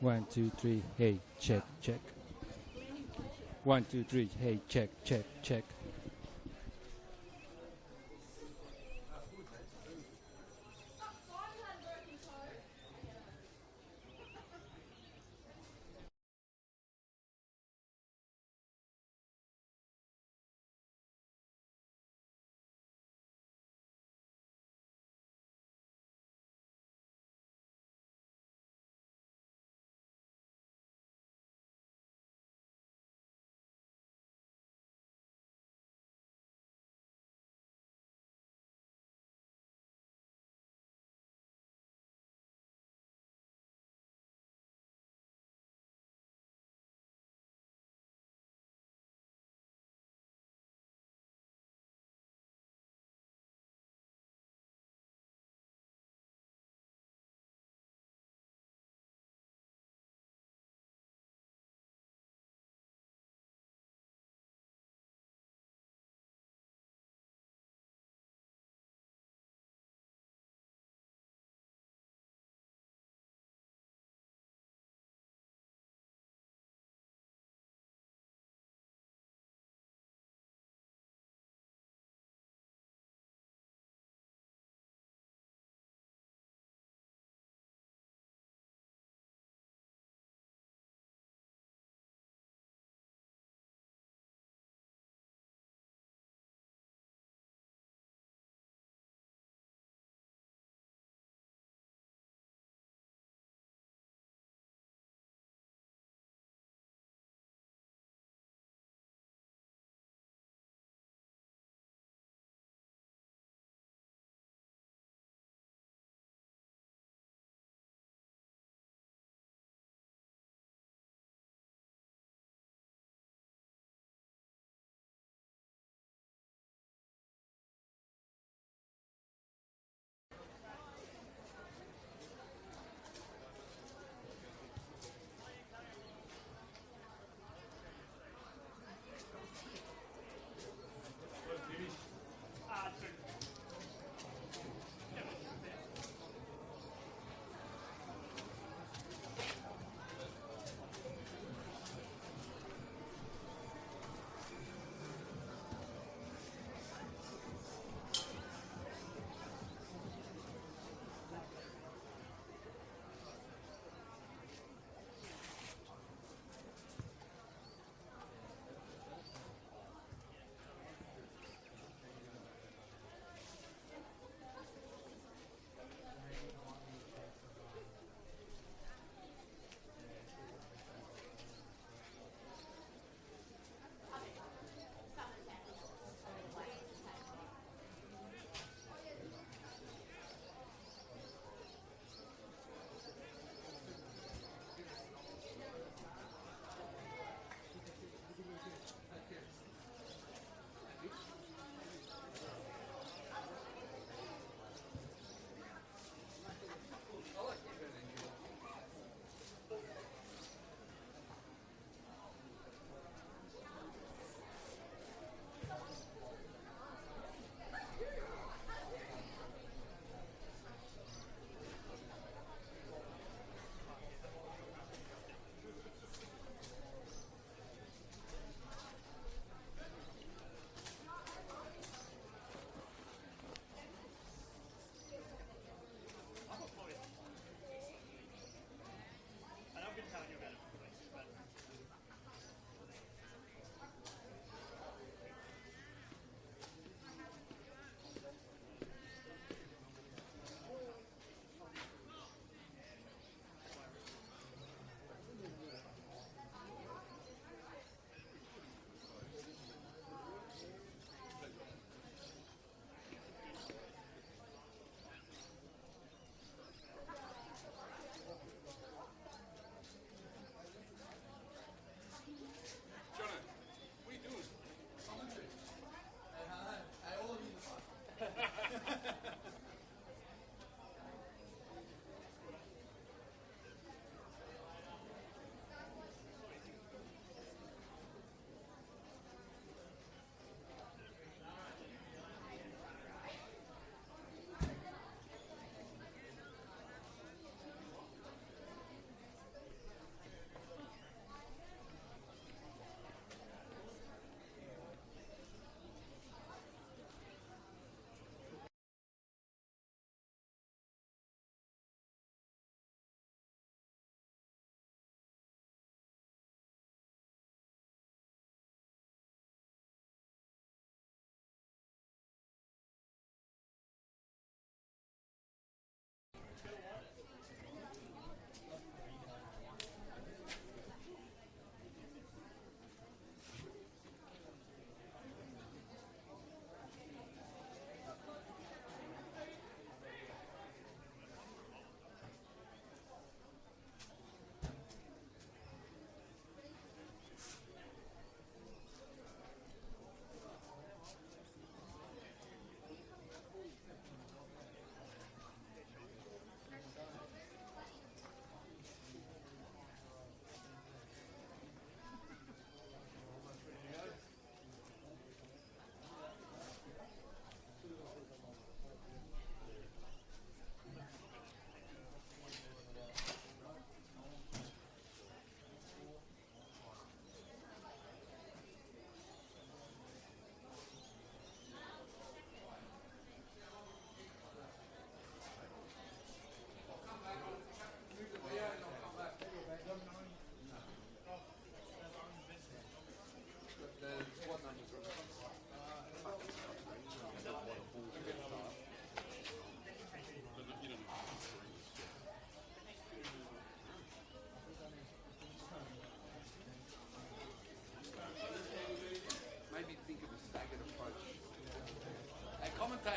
One, two, three. Hey, check, check. One, two, three. Hey, check, check, check.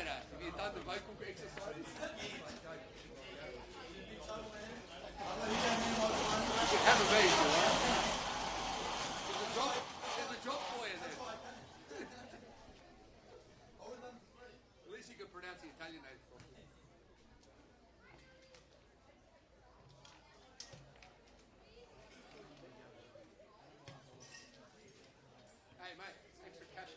try that. Have you done the vocal exercises? You haven't been, right? There's a drop for you there. At least you can pronounce the Italian name properly. Hey mate, extra cash.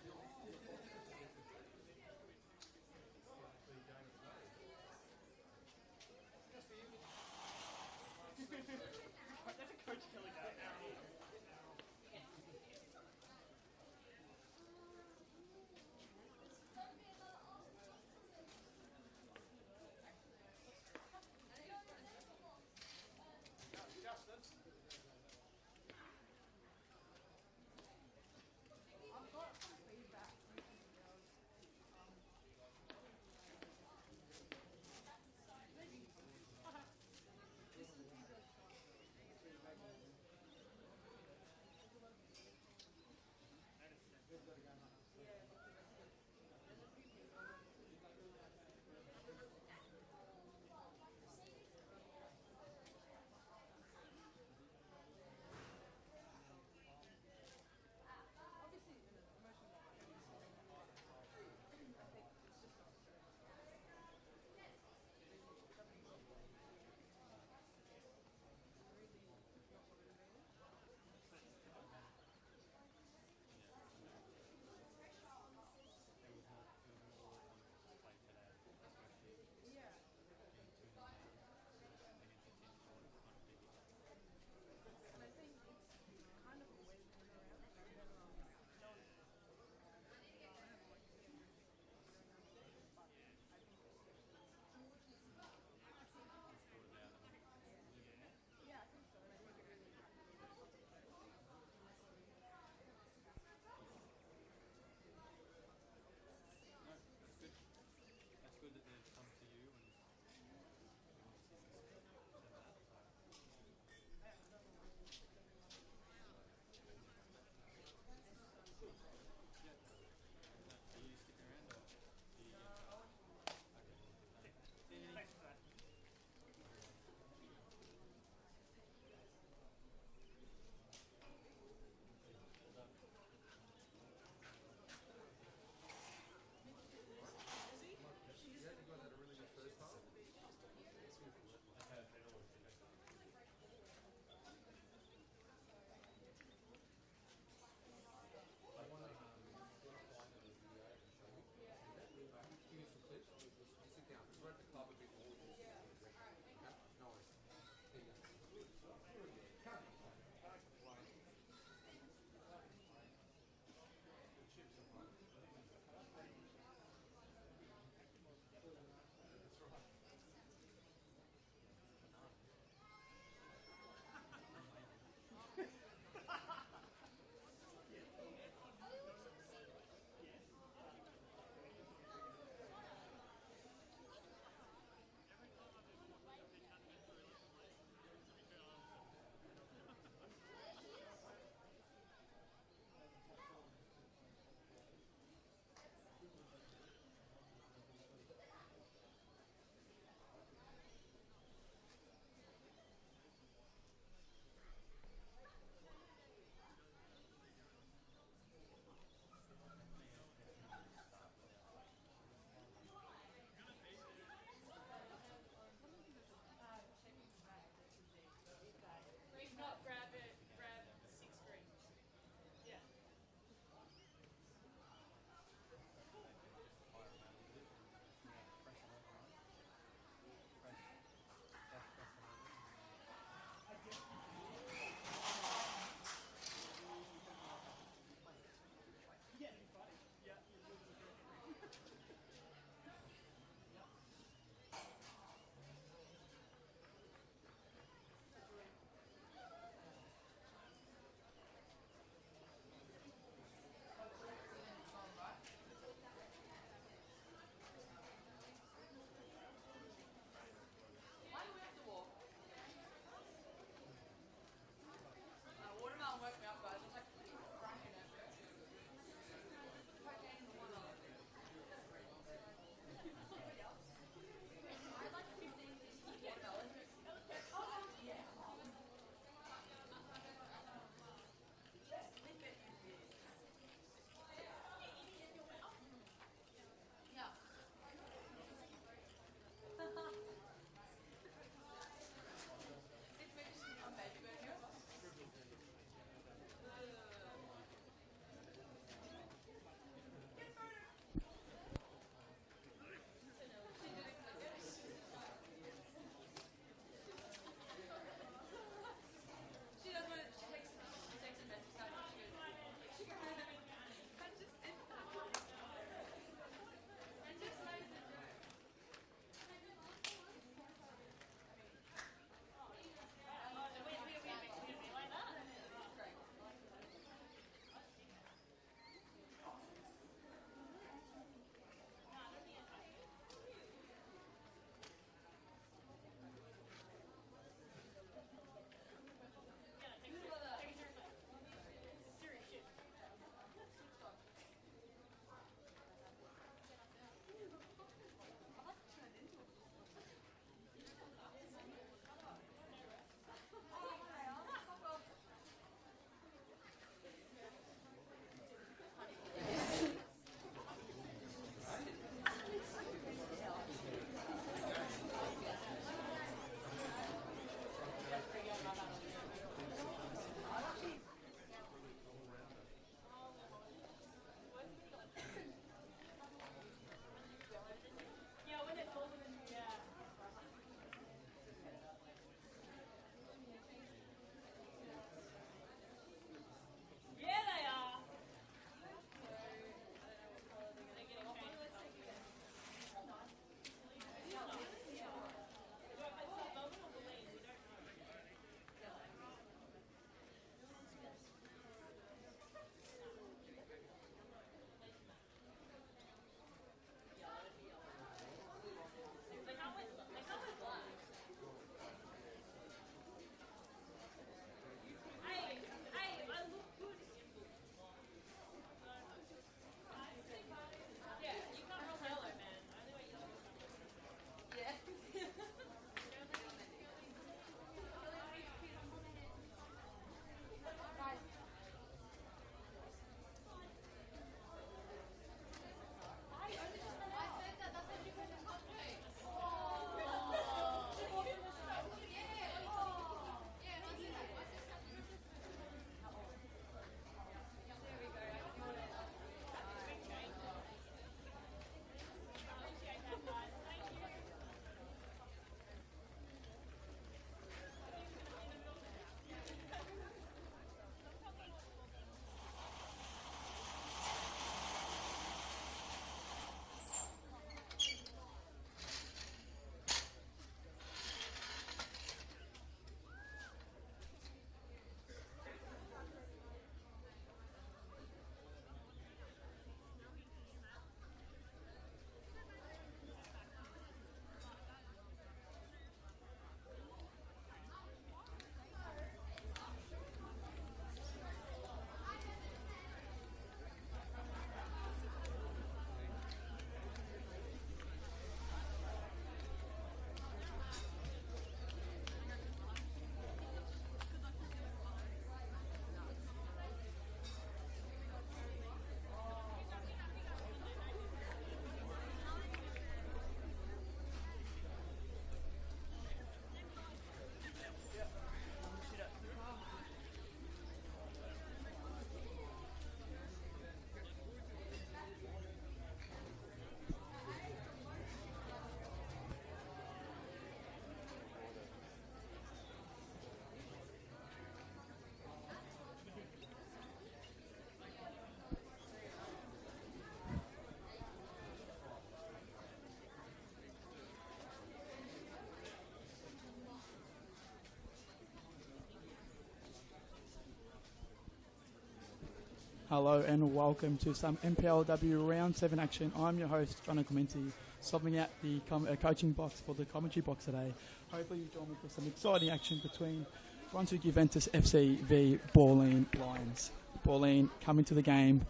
Hello and welcome to some NPLW Round 7 action. I'm your host, John Clementi, subbing out the coaching box for the commentary box today. Hopefully you join me for some exciting action between Brunswick Juventus FC v Bulleen Lions. Bulleen coming to the game.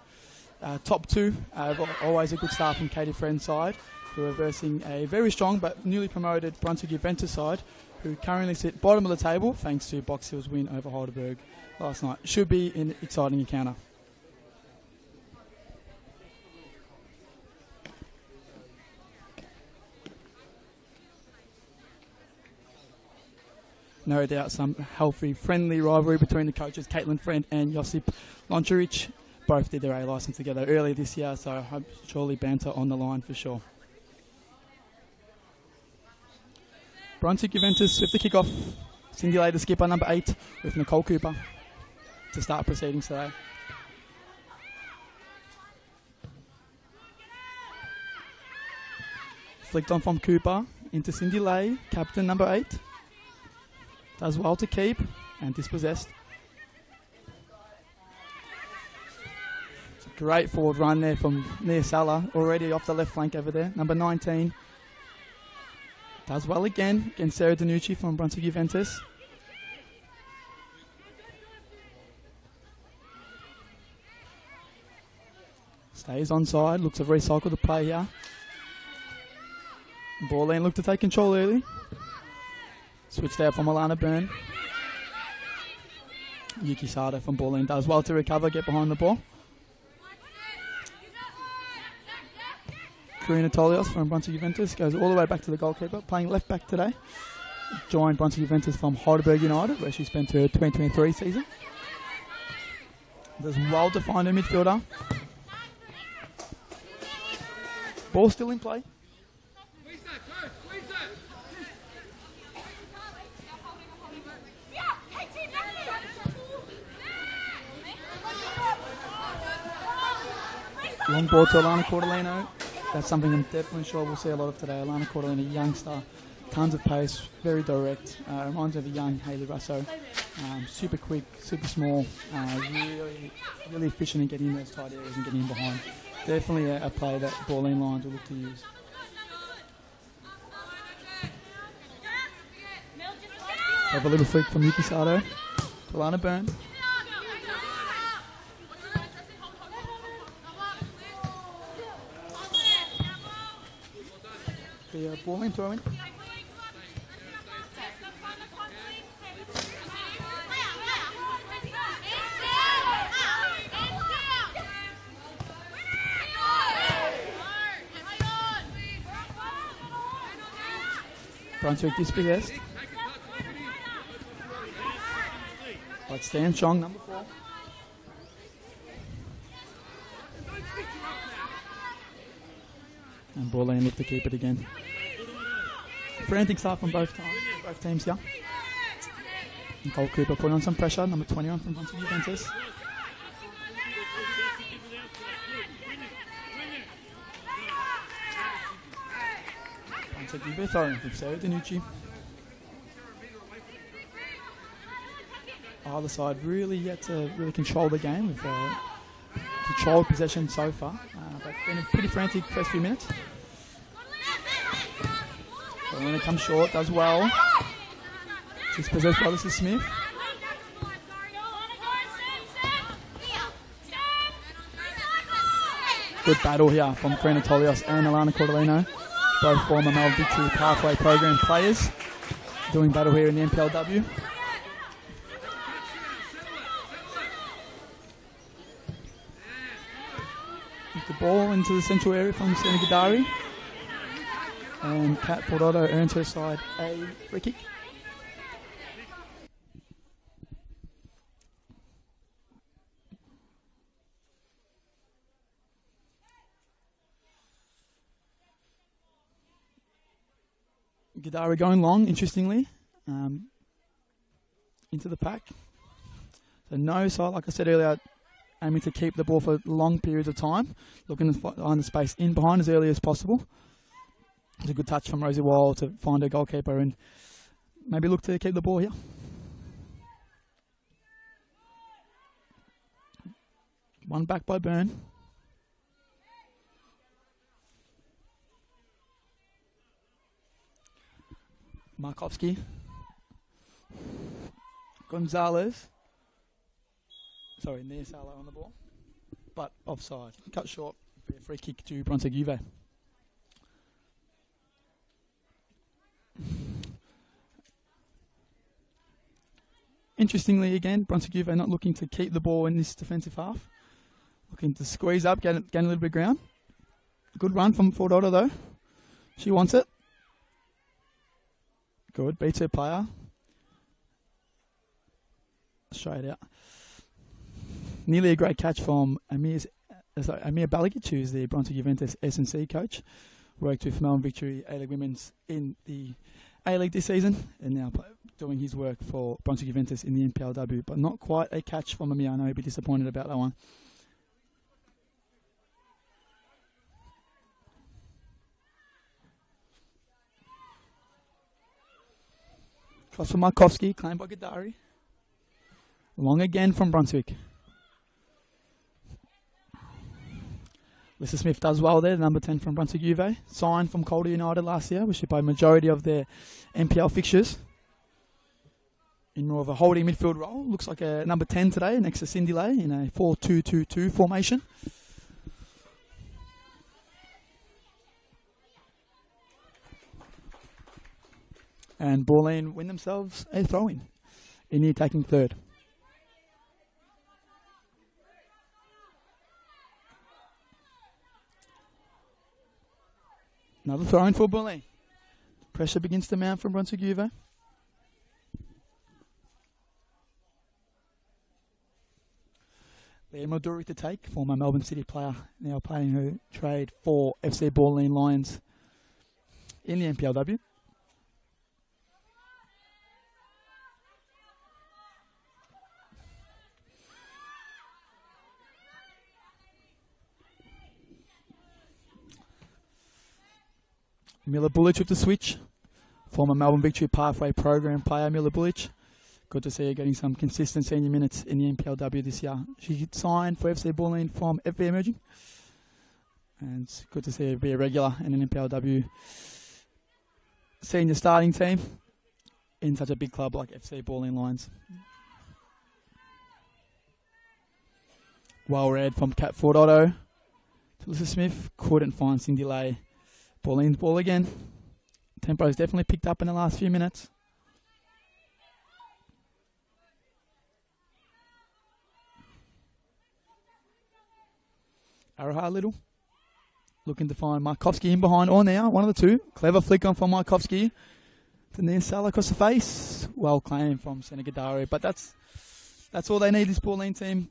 Top two, always a good start from Katie Friend's side, who are versing a very strong but newly promoted Brunswick Juventus side, who currently sit bottom of the table thanks to Box Hill's win over Heidelberg last night. Should be an exciting encounter. No doubt some healthy, friendly rivalry between the coaches, Caitlin Friend and Josip Loncharic. Both did their A licence together earlier this year, so surely banter on the line for sure. Brunswick Juventus with the kickoff. Cindy Lay, the skipper, number 8, with Nicole Cooper to start proceedings today. Flicked on from Cooper into Cindy Lay, captain number 8. Does well to keep and dispossessed. It's a great forward run there from Nia Salah, already off the left flank over there. Number 19. Does well again against Sarah Danucci from Brunswick Juventus. Stays onside, looks to recycle the play here. Bulleen looked to take control early. Switched out from Alana Byrne. Yuki Sada from Bulleen does well to recover, get behind the ball. Karina Tolios from Brunswick Juventus goes all the way back to the goalkeeper, playing left back today. Joined Brunswick Juventus from Heidelberg United, where she spent her 2023 season. Does well to find her midfielder. Ball still in play. Long ball to Alana Cordellino. That's something I'm definitely sure we'll see a lot of today. Alana Cordellino, youngster, tons of pace, very direct. Reminds me of a young Hayley Russo. Super quick, super small, really efficient in getting in those tight areas and getting in behind. Definitely a play that Bulleen Lions will look to use. Have a little flick from Yuki Sato to Alana Byrne. The Bulleen throw in. Brunswick dispossessed. But Stan Chong, number 4. And Bulleen look to keep it again. Frantic start from both teams here. Nicole Cooper putting on some pressure, number 21 from Brunswick Juventus. Brunswick Juventus throwing from Sarah Danucci. Either side really yet to really control the game with controlled possession so far, but been a pretty frantic first few minutes. So when it comes short, does well. Dispossessed by Alyssa Smith. Good battle here from Karina Tolios and Alana Cordellino, both former Mel Victory Pathway Program players, doing battle here in the NPLW. The ball into the central area from Sena Gadari. And Kat Fordoto earns her side a free kick. Gadari going long, interestingly, into the pack. So no side, like I said earlier, aiming to keep the ball for long periods of time, looking to find the space in behind as early as possible. It's a good touch from Rosie Wall to find her goalkeeper and maybe look to keep the ball here. One back by Byrne. Markovsky. Gonzalez. Sorry, near Salo on the ball. But offside. Cut short. Be a free kick to Brunswick Juve. Interestingly, again, Brunswick Juve not looking to keep the ball in this defensive half. Looking to squeeze up, gain a little bit of ground. Good run from Fordotto, though. She wants it. Good. Beats her player. Straight out. Nearly a great catch from Amir Balagic, who's the Brunswick Juventus S&C coach. Worked with Melbourne Victory A-League Women's in the A-League this season, and now doing his work for Brunswick Juventus in the NPLW. But not quite a catch from Amir. I know he'd be disappointed about that one. Cross from Markovsky, claimed by Gadari. Long again from Brunswick. Lisa Smith does well there, number 10 from Brunswick Juve. Signed from Calder United last year, which played majority of their NPL fixtures. In more of a holding midfield role. Looks like a number 10 today, next to Cindy Lay in a 4-2-2-2 formation. And Bulleen win themselves a throw-in in the attacking third. Another throw-in for Bulleen. Pressure begins to mount from Brunswick Juve. Liam O'Dory to take, former Melbourne City player, now playing her trade for FC Bulleen Lions in the NPLW. Miller Bullich with the switch. Former Melbourne Victory Pathway Program player, Miller Bullich. Good to see her getting some consistent senior minutes in the NPLW this year. She signed for FC Bulleen from FV Emerging. And it's good to see her be a regular in an NPLW senior starting team in such a big club like FC Bulleen Lions. Well read from Kat Fordotto to Lisa Smith. Couldn't find Cindy Lay. Bulleen's ball again. Tempo has definitely picked up in the last few minutes. Araha Little. Looking to find Markovsky in behind or now. One of the two. Clever flick on from Markovsky. To near Salah across the face. Well claimed from Senegadari. But that's all they need, this Bulleen team.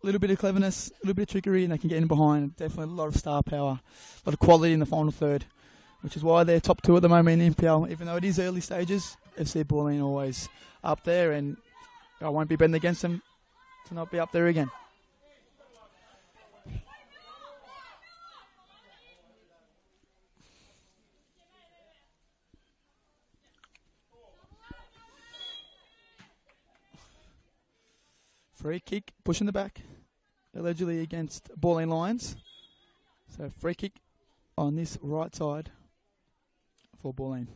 A little bit of cleverness, a little bit of trickery, and they can get in behind. Definitely a lot of star power, a lot of quality in the final third, which is why they're top two at the moment in the NPL. Even though it is early stages, FC Bulleen always up there, and I won't be betting against them to not be up there again. Free kick, push in the back, allegedly against Bulleen Lions. So free kick on this right side for Bulleen.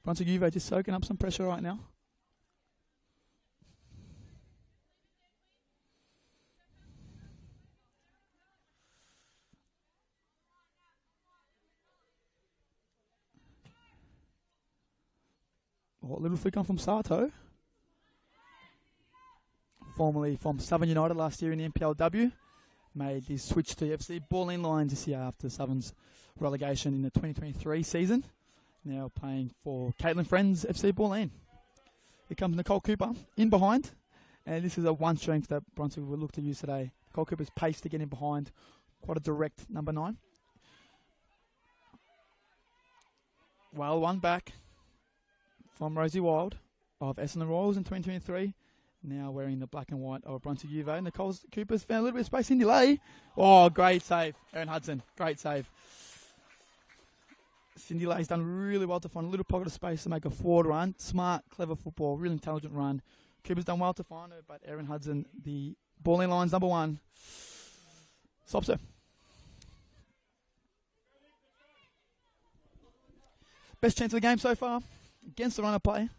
Brunswick Juve just soaking up some pressure right now. Oh, a little flick on from Sato. Formerly from Southern United last year in the NPLW. Made his switch to FC Bulleen Lions this year after Southern's relegation in the 2023 season. Now playing for Caitlin Friends FC Bulleen. Here comes Nicole Cooper in behind. And this is a one strength that Brunswick will look to use today. Nicole Cooper's pace to get in behind. Quite a direct number 9. Well, one back from Rosie Wild of Essendon Royals in 2023. Now wearing the black and white of Brunswick Juve. Nicole Cooper's found a little bit of space in delay. Oh, great save. Erin Hudson, great save. Cindy Lay's done really well to find a little pocket of space to make a forward run. Smart, clever football, really intelligent run. Cooper's done well to find her, but Erin Hudson, the Bulleen lines number 1. Stops her. Best chance of the game so far. Against the runner play.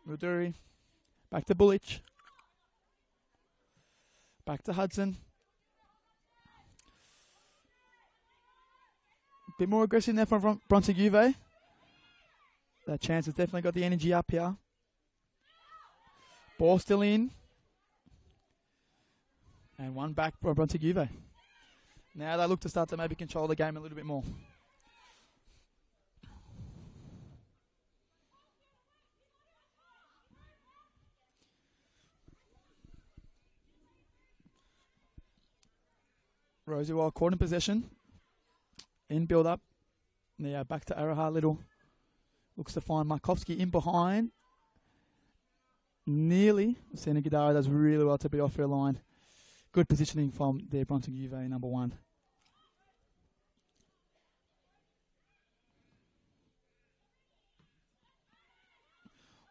Ruduri. Back to Bullich. Back to Hudson. Bit more aggressive there from Brunswick Juve. That chance has definitely got the energy up here. Ball still in. And one back for Brunswick Juve. Now they look to start to maybe control the game a little bit more. Rosie Wild caught in possession. In build-up. Now back to Araha Little. Looks to find Markovsky in behind. Nearly. Sena Gadara does really well to be off her line. Good positioning from the Brunswick Juve number 1.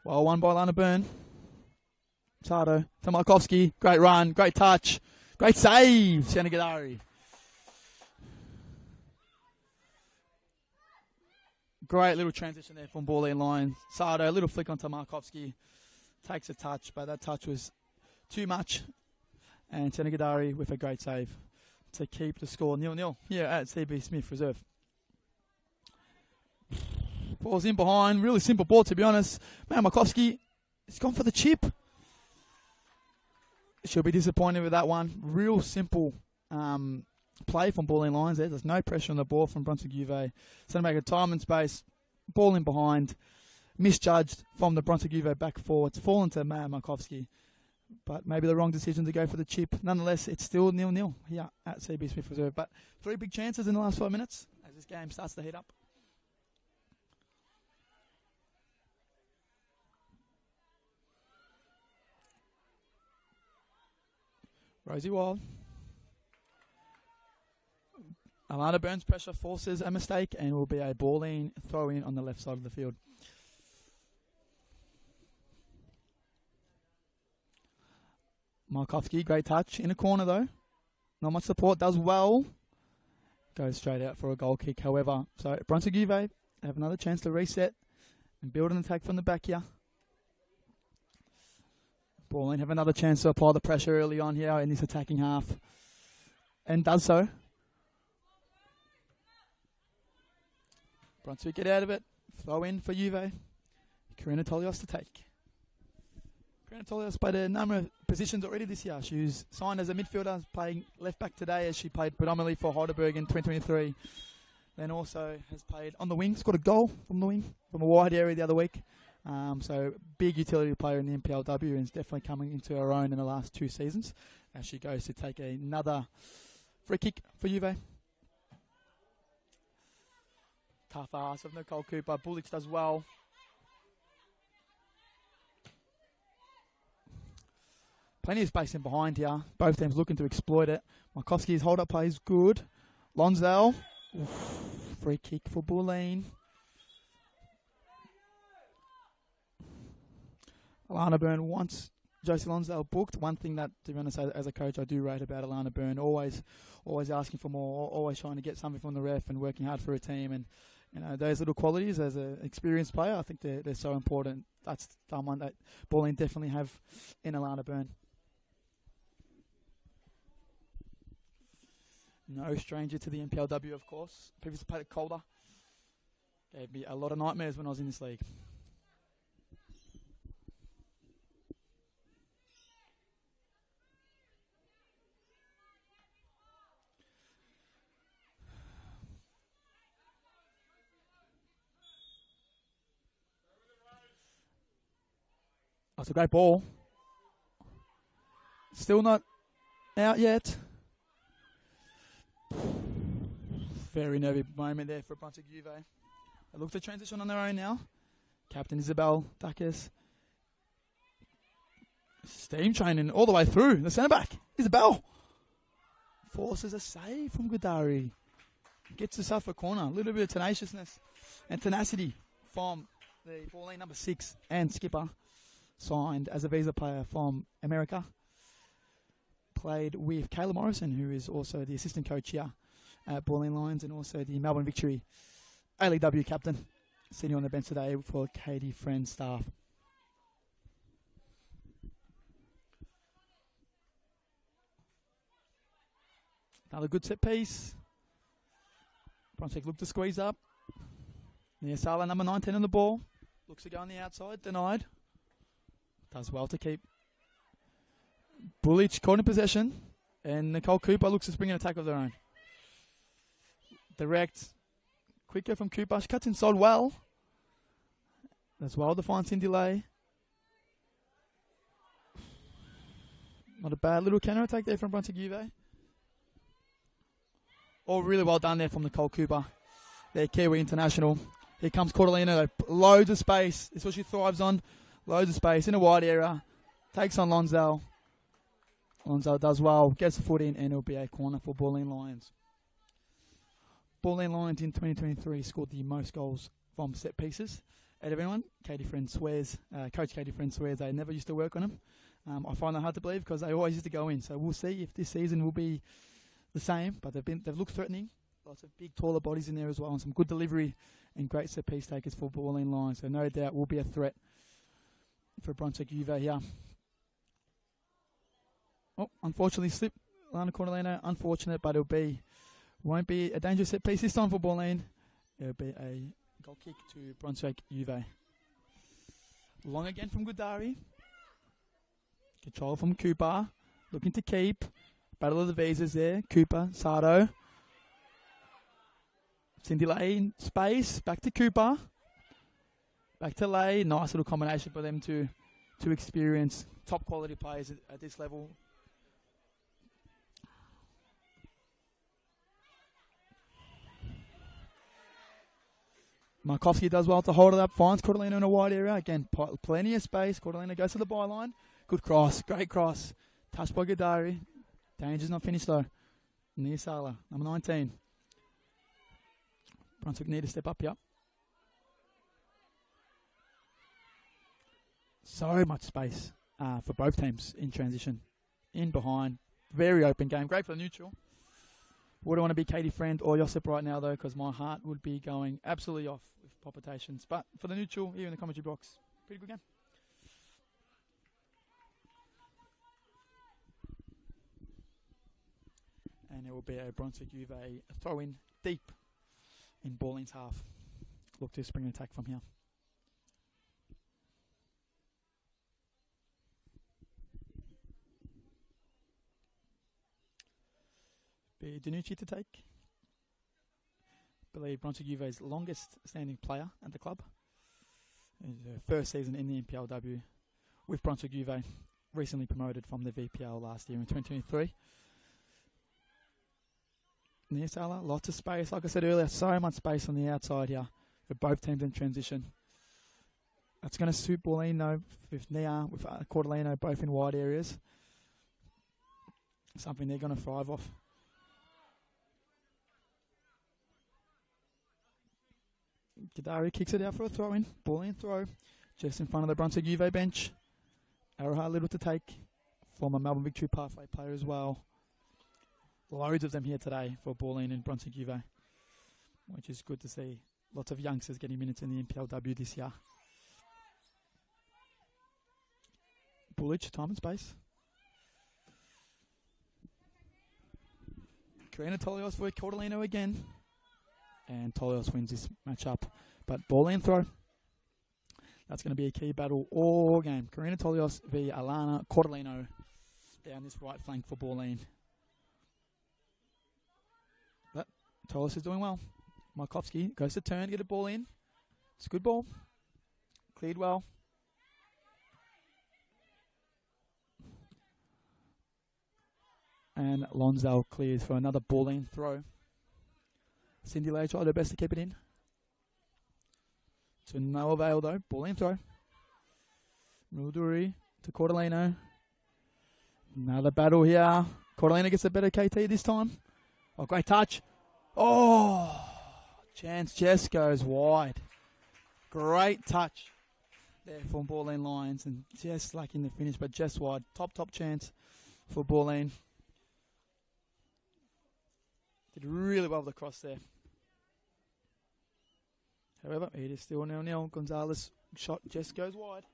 Well, won by Lana Byrne. Sardo to Markovsky. Great run, great touch, great save, Sena Gadari. Great little transition there from Bulleen line. Sardo, a little flick onto Markovsky. Takes a touch, but that touch was too much. And Sena Gadari with a great save to keep the score 0-0 here at CB Smith Reserve. Ball's in behind. Really simple ball, to be honest. Man, Markovsky has gone for the chip. She'll be disappointed with that one. Real simple play from Bulleen lines there. There's no pressure on the ball from Brunswick Juve. So to make a time and space. Ball in behind. Misjudged from the Brunswick Juve back forwards. Fallen to Markovsky. But maybe the wrong decision to go for the chip. Nonetheless, it's still 0-0 here at CB Smith Reserve. But 3 big chances in the last 5 minutes as this game starts to heat up. Rosie Wild. Alana Burns pressure forces a mistake and will be a Bulleen throw in on the left side of the field. Markovsky, great touch. In a corner though. Not much support, does well. Goes straight out for a goal kick, however. So Brunswick Juve have another chance to reset and build an attack from the back here. Bulleen have another chance to apply the pressure early on here in this attacking half. And does so. Brunswick get out of it. Throw in for Juve. Karina Tolios to take. Karina Tolios played a number of positions already this year. She was signed as a midfielder, playing left back today as she played predominantly for Heidelberg in 2023. Then also has played on the wing. Scored a goal from the wing, from a wide area the other week. So big utility player in the NPLW and is definitely coming into her own in the last 2 seasons as she goes to take another free kick for Juve. Tough ass of Nicole Cooper. Bullich does well. Plenty of space in behind here. Both teams looking to exploit it. Markovsky's hold-up play is good. Lonsdale. Free kick for Bulleen. Alana Byrne wants Josie Lonsdale booked. One thing that, to be honest, as a coach, I do rate about Alana Byrne, always asking for more, always trying to get something from the ref and working hard for a team. And you know, those little qualities as an experienced player, I think they're so important. That's someone that Bulleen definitely have in Alana Byrne. No stranger to the NPLW, of course. Previously played at Calder. Gave me a lot of nightmares when I was in this league. That's a great ball. Still not out yet. Very nervy moment there for Brunswick Juve. They look to transition on their own now. Captain Isabel Dacus. Steam training all the way through. The centre back, Isabel. Forces a save from Gadari. Gets herself a corner. A little bit of tenaciousness and tenacity from the Bulleen number 6 and skipper. signed as a visa player from America. Played with Caleb Morrison, who is also the assistant coach here at Bulleen Lions, and also the Melbourne Victory ALEW captain, sitting on the bench today for Katie Friend's staff. Another good set piece. Brunswick look to squeeze up. Niasala, number 19 on the ball. Looks to go on the outside, denied. Does well to keep. Bullich caught in possession, and Nicole Cooper looks to spring an attack of their own. Direct. Quicker from Cooper. She cuts inside well. That's well defined Cindy Lay. Not a bad little counter attack there from Brunswick Juve. All really well done there from Nicole Cooper. Their Kiwi international. Here comes Cordelino. Loads of space. It's what she thrives on. Loads of space in a wide area. Takes on Lonsdale. Lonsdale does well. Gets the foot in, and it'll be a corner for Bulleen Lions. Bulleen Lions in 2023 scored the most goals from set pieces out of anyone. Katie Friend swears, Coach Katie Friend swears they never used to work on them. I find that hard to believe because they always used to go in. So we'll see if this season will be the same, but they've looked threatening. Lots of big, taller bodies in there as well, and some good delivery and great set piece takers for Bulleen Lions. So no doubt will be a threat for Brunswick Juve here. Oh, unfortunately slipped Lana Cordelino. Unfortunate, but won't be a dangerous set piece this time for Bulleen. It'll be a goal kick to Brunswick Juve. Long again from Goodari. Control from Cooper. Looking to keep. Battle of the visas there. Cooper, Sardo. Cindy Lay in space. Back to Cooper. Back to Lay. Nice little combination for them to experience top quality players at this level. Markovsky does well to hold it up. Finds Cordelino in a wide area. Again, plenty of space. Cordelino goes to the byline. Good cross. Great cross. Touched by Goodari. Danger's not finished though. Niasala, number 19. Brunswick need to step up here. So much space for both teams in transition. In behind. Very open game. Great for the neutral. Wouldn't want to be Katie Friend or Josip right now though, because my heart would be going absolutely off with palpitations. But for the neutral, here in the commentary box, pretty good game. And it will be a Brunswick Juve throw in deep in Bulleen's half. Look to spring an attack from here. Be Danucci to take. I believe Brunswick Juve's longest standing player at the club. His first season in the NPLW with Brunswick Juve. Recently promoted from the VPL last year in 2023. Niasala, lots of space. Like I said earlier, so much space on the outside here for both teams in transition. That's going to suit Bulleen though, with Nia, with Cordelino both in wide areas. Something they're going to thrive off. Goodari kicks it out for a throw-in. Bulleen throw. Just in front of the Brunswick Juve bench. Arrowheart little to take. Former Melbourne Victory pathway player as well. Loads of them here today for Bulleen and Brunswick Juve, which is good to see. Lots of youngsters getting minutes in the NPLW this year. Bullich, time and space. Karina Tolios for Cordelino again. And Tolios wins this matchup. But Bulleen throw. That's going to be a key battle all game. Karina Tolios v Alana Cordelino down this right flank for Bulleen. But Tolios is doing well. Markovsky goes to turn, get a ball in. It's a good ball. Cleared well. And Lonsdale clears for another Bulleen throw. Cindy Lay tried her best to keep it in. To no avail though. Bulleen throw. Ruduri to Cordelino. Another battle here. Cordelino gets a better KT this time. Oh, great touch. Oh, chance just goes wide. Great touch there for Bulleen Lions, and just lacking the finish, but just wide. Top chance for Bulleen. Did really well with the cross there. However, it is still 0-0. Gonzalez shot just goes wide.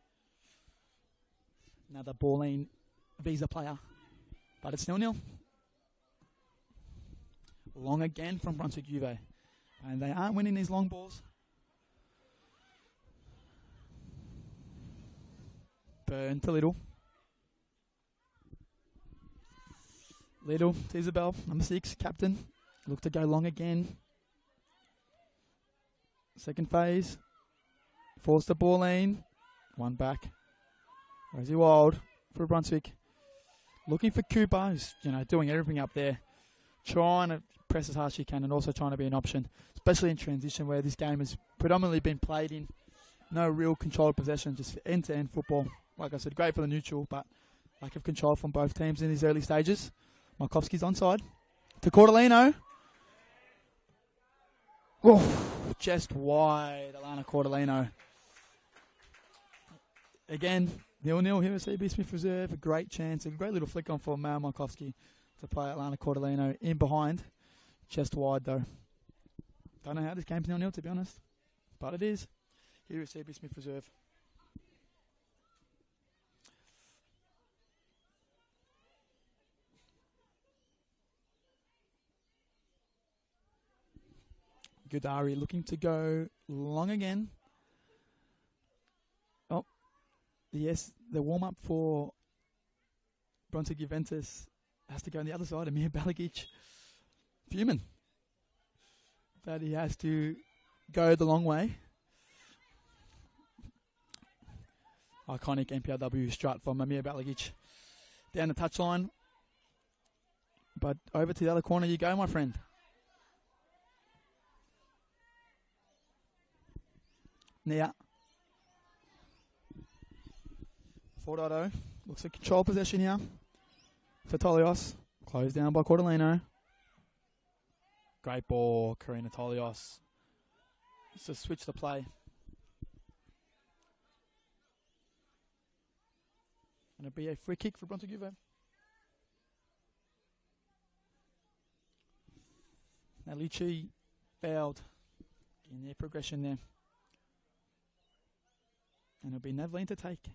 Another Bulleen Visa player, but it's 0-0. Long again from Brunswick Juve, and they aren't winning these long balls. Burn to Little. Little to Isabel, number 6, captain. Look to go long again. Second phase. Falls to Bulleen. One back. Rosie Wild for Brunswick. Looking for Cooper, who's doing everything up there. Trying to press as hard as she can, and also trying to be an option, especially in transition where this game has predominantly been played in. No real controlled possession, just end-to-end football. Like I said, great for the neutral, but lack of control from both teams in these early stages. Markovsky's onside. To Cordellino. Oh, just wide, Alana Cordellino. Again, 0-0 here at CB Smith Reserve. A great chance, a great little flick on for Mal Markovsky to play Alana Cordellino in behind. Just wide though. Don't know how this game's 0-0 to be honest, but it is here at CB Smith Reserve. Gudari looking to go long again. Oh, yes, the warm-up for Brunswick Juventus has to go on the other side. Amir Balagic, fuming that he has to go the long way. Iconic NPLW strut from Amir Balagic. Down the touchline. But over to the other corner you go, my friend. Now, Fordato looks like control possession here. For Tolios, closed down by Cordellino. Great ball, Karina Tolios. It's a switch the play. And it'll be a free kick for Brunswick Juve. Now Lucci failed in their progression there. And it'll be Nevleen to take.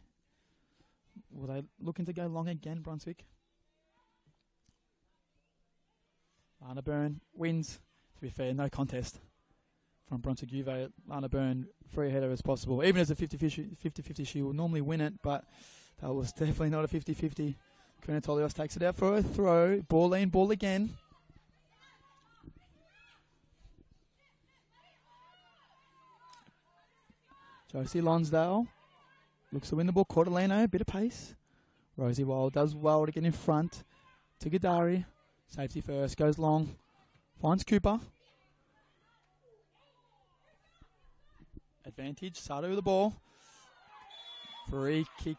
Will they looking to go long again, Brunswick? Lana Byrne wins. To be fair, no contest from Brunswick Juve. Lana Byrne, free header as possible. Even as a 50-50, she will normally win it, but that was definitely not a 50-50. Karina Tolios takes it out for a throw. Bulleen, ball again. Josie Lonsdale looks to win the ball. Cordellino, bit of pace. Rosie Wild does well to get in front. To Gudari. Safety first, goes long. Finds Cooper. Advantage, Sato with the ball. Free kick.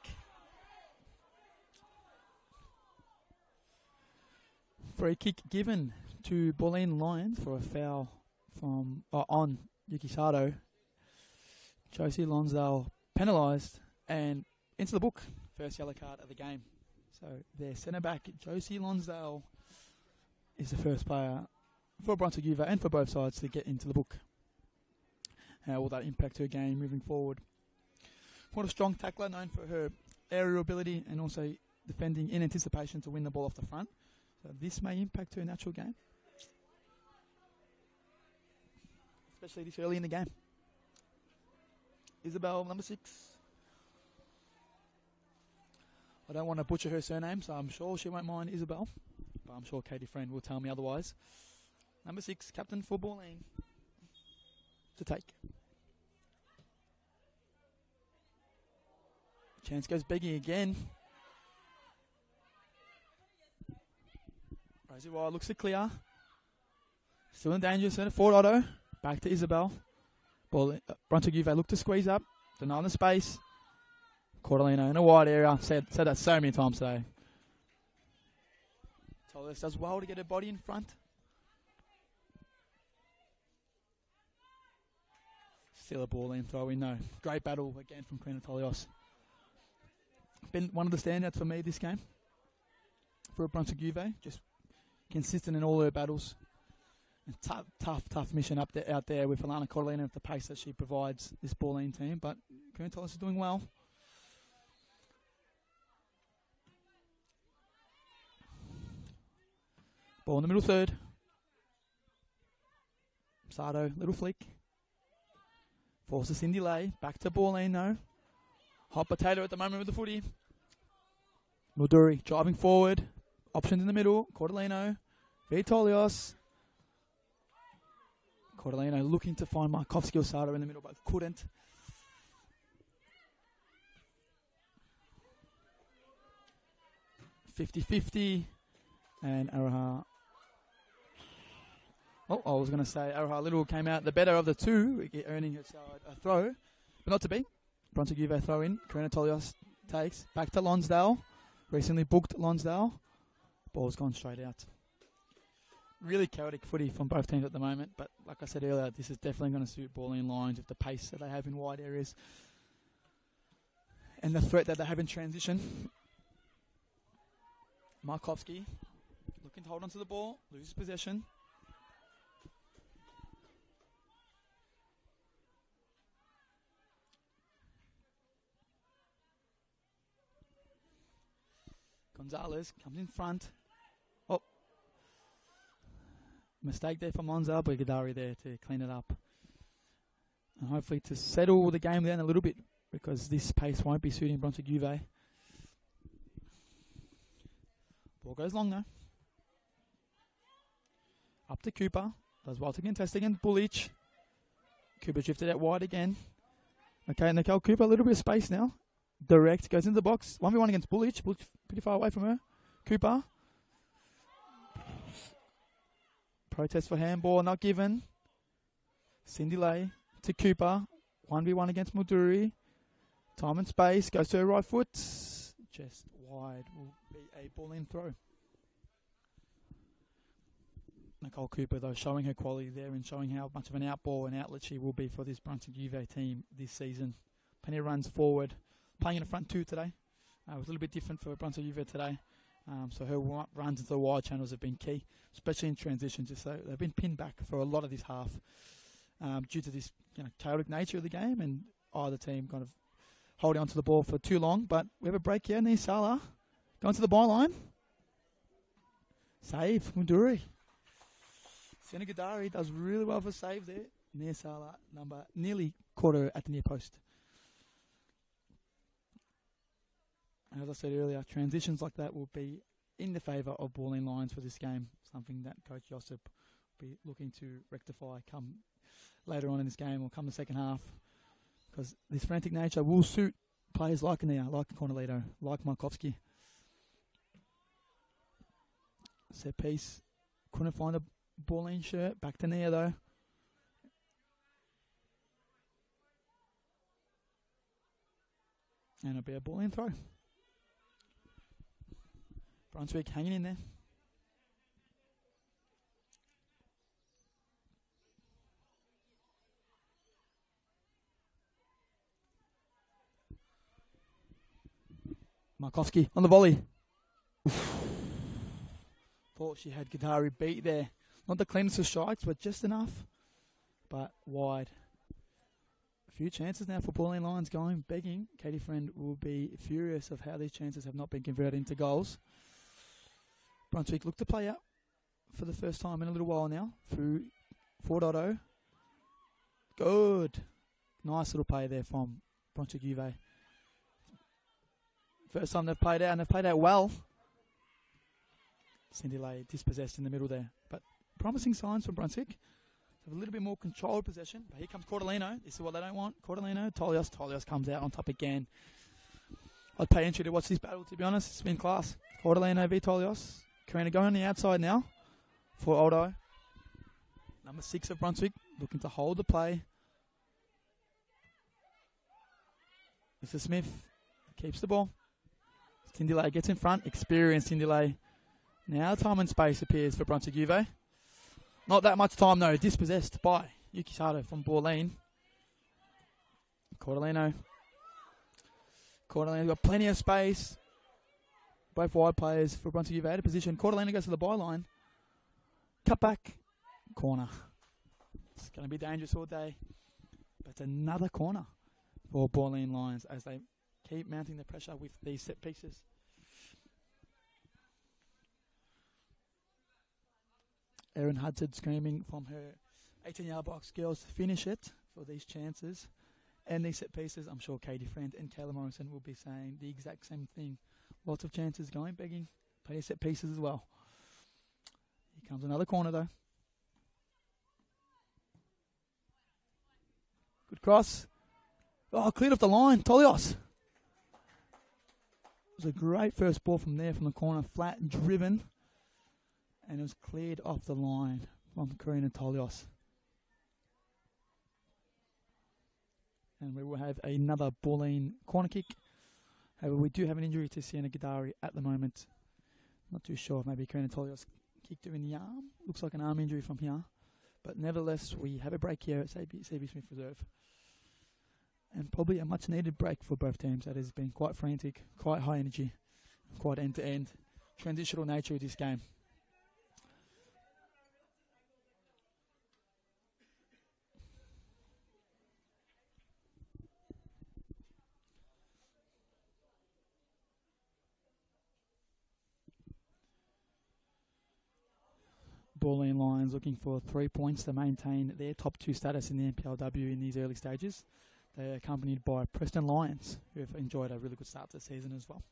Free kick given to Bulleen Lions for a foul from on Yuki Sato. Josie Lonsdale penalised and into the book. First yellow card of the game. So their centre back, Josie Lonsdale, is the first player for Brunswick Juve and for both sides to get into the book. How will that impact her game moving forward? What a strong tackler, known for her aerial ability and also defending in anticipation to win the ball off the front. So this may impact her natural game, especially this early in the game. Isabel, number 6. I don't want to butcher her surname, so I'm sure she won't mind Isabel. But I'm sure Katie Friend will tell me otherwise. Number 6, captain for Bulleen to take. Chance goes begging again. Rosie Wild looks to clear. Still in danger, centre forward Otto. Back to Isabel. Ball, Brunswick Juve look to squeeze up. Deny the space. Cordellino in a wide area. Said that so many times today. Tolios does well to get her body in front. Still a ball in, throw in, no. Great battle again from Kranatolios. Been one of the standouts for me this game. For Brunswick Juve, just consistent in all her battles. And tough mission out there with Alana Cortolina at the pace that she provides this Bulleen team. But Kranatolios is doing well. Ball in the middle third. Sato, little flick. Forces Cindy Lay. Back to Bulleen, no. Hot potato at the moment with the footy. Muduri driving forward. Options in the middle. Cortolino. Vitolios. Cortolino looking to find Markovsky or Sato in the middle, but couldn't. .50-50. And Araha. Oh, I was going to say Araha Little came out the better of the two, earning herself a throw. But not to be. Brunswick Juve throw in. Kranatolios takes. Back to Lonsdale. Recently booked Lonsdale. Ball's gone straight out. Really chaotic footy from both teams at the moment. But like I said earlier, this is definitely going to suit Bulleen Lions with the pace that they have in wide areas. And the threat that they have in transition. Markovsky looking to hold onto the ball. Loses possession. Gonzalez comes in front. Oh. Mistake there from Monza, but Gadari there to clean it up. And hopefully to settle the game down a little bit, because this pace won't be suiting Brunswick Juve. Ball goes long though. Up to Cooper. Does well to contest against Bullich. Cooper drifted out wide again. Okay, Nicole Cooper, a little bit of space now. Direct, goes into the box. 1v1 against Bullich. Bullich pretty far away from her. Cooper. Protest for handball, not given. Cindy Lay to Cooper. 1v1 against Muduri. Time and space. Goes to her right foot. Just wide. Will be a ball in throw. Nicole Cooper, though, showing her quality there and showing how much of an outball and outlet she will be for this Brunswick Juve team this season. Plenty of runs forward. Playing in the front two today. It was a little bit different for Brunswick Juve today. So her runs into the wide channels have been key, especially in transition. Just so they've been pinned back for a lot of this half due to this chaotic nature of the game and either team kind of holding onto the ball for too long. But we have a break here. Nisala going to the byline. Save Muduri. Senegadari does really well for save there. Nisala number nearly caught her at the near post. As I said earlier, transitions like that will be in the favour of Bulleen Lions for this game, something that Coach Josip will be looking to rectify come later on in this game or come the second half, because this frantic nature will suit players like Ania, like Cornelito, like Markovsky. Set piece, couldn't find a Bulleen shirt, back to Nia though. And it'll be a Bulleen throw. Brunswick hanging in there. Markovsky on the volley. Oof. Thought she had Gadari beat there. Not the cleanest of strikes, but just enough. But wide. A few chances now for Bulleen Lions going, begging. Katie Friend will be furious of how these chances have not been converted into goals. Brunswick look to play out for the first time in a little while now through 4.0. Good. Nice little play there from Brunswick Juve. First time they've played out, and they've played out well. Cindy Lay dispossessed in the middle there. But promising signs for Brunswick. Have a little bit more controlled possession. But here comes Cortolino. This is what they don't want. Cortolino, Tolios. Tolios comes out on top again. I'd pay entry to watch this battle, to be honest. It's been class. Cortolino v Tolios. Karina going on the outside now for Aldo. Number 6 of Brunswick looking to hold the play. Mr. Smith keeps the ball. Cindy Lay gets in front. Experienced Cindy Lay. Now time and space appears for Brunswick Juve. Not that much time though. Dispossessed by Yuki Sato from Bulleen. Cordelino. Cordelino's got plenty of space. Both wide players for Brunswick Juve out of position. Cordelino goes to the byline. Cut back. Corner. It's going to be dangerous all day. But it's another corner for Bulleen Lions as they keep mounting the pressure with these set pieces. Erin Hudson screaming from her 18-yard box. Girls, finish it for these chances. And these set pieces, I'm sure Katie Friend and Kayla Morrison will be saying the exact same thing. Lots of chances going, begging. Plenty of set pieces as well. Here comes another corner though. Good cross. Oh, cleared off the line. Tolios. It was a great first ball from there from the corner. Flat and driven. And it was cleared off the line from Karina Tolios. And we will have another Bulleen corner kick. However, we do have an injury to Sienna Gadari at the moment. Not too sure if maybe Karina Tolios kicked her in the arm. Looks like an arm injury from here. But nevertheless, we have a break here at CB Smith Reserve. And probably a much needed break for both teams. That has been quite frantic, quite high energy, quite end-to-end. Transitional nature of this game. Bulleen Lions looking for 3 points to maintain their top 2 status in the NPLW in these early stages. They are accompanied by Preston Lions, who have enjoyed a really good start to the season as well.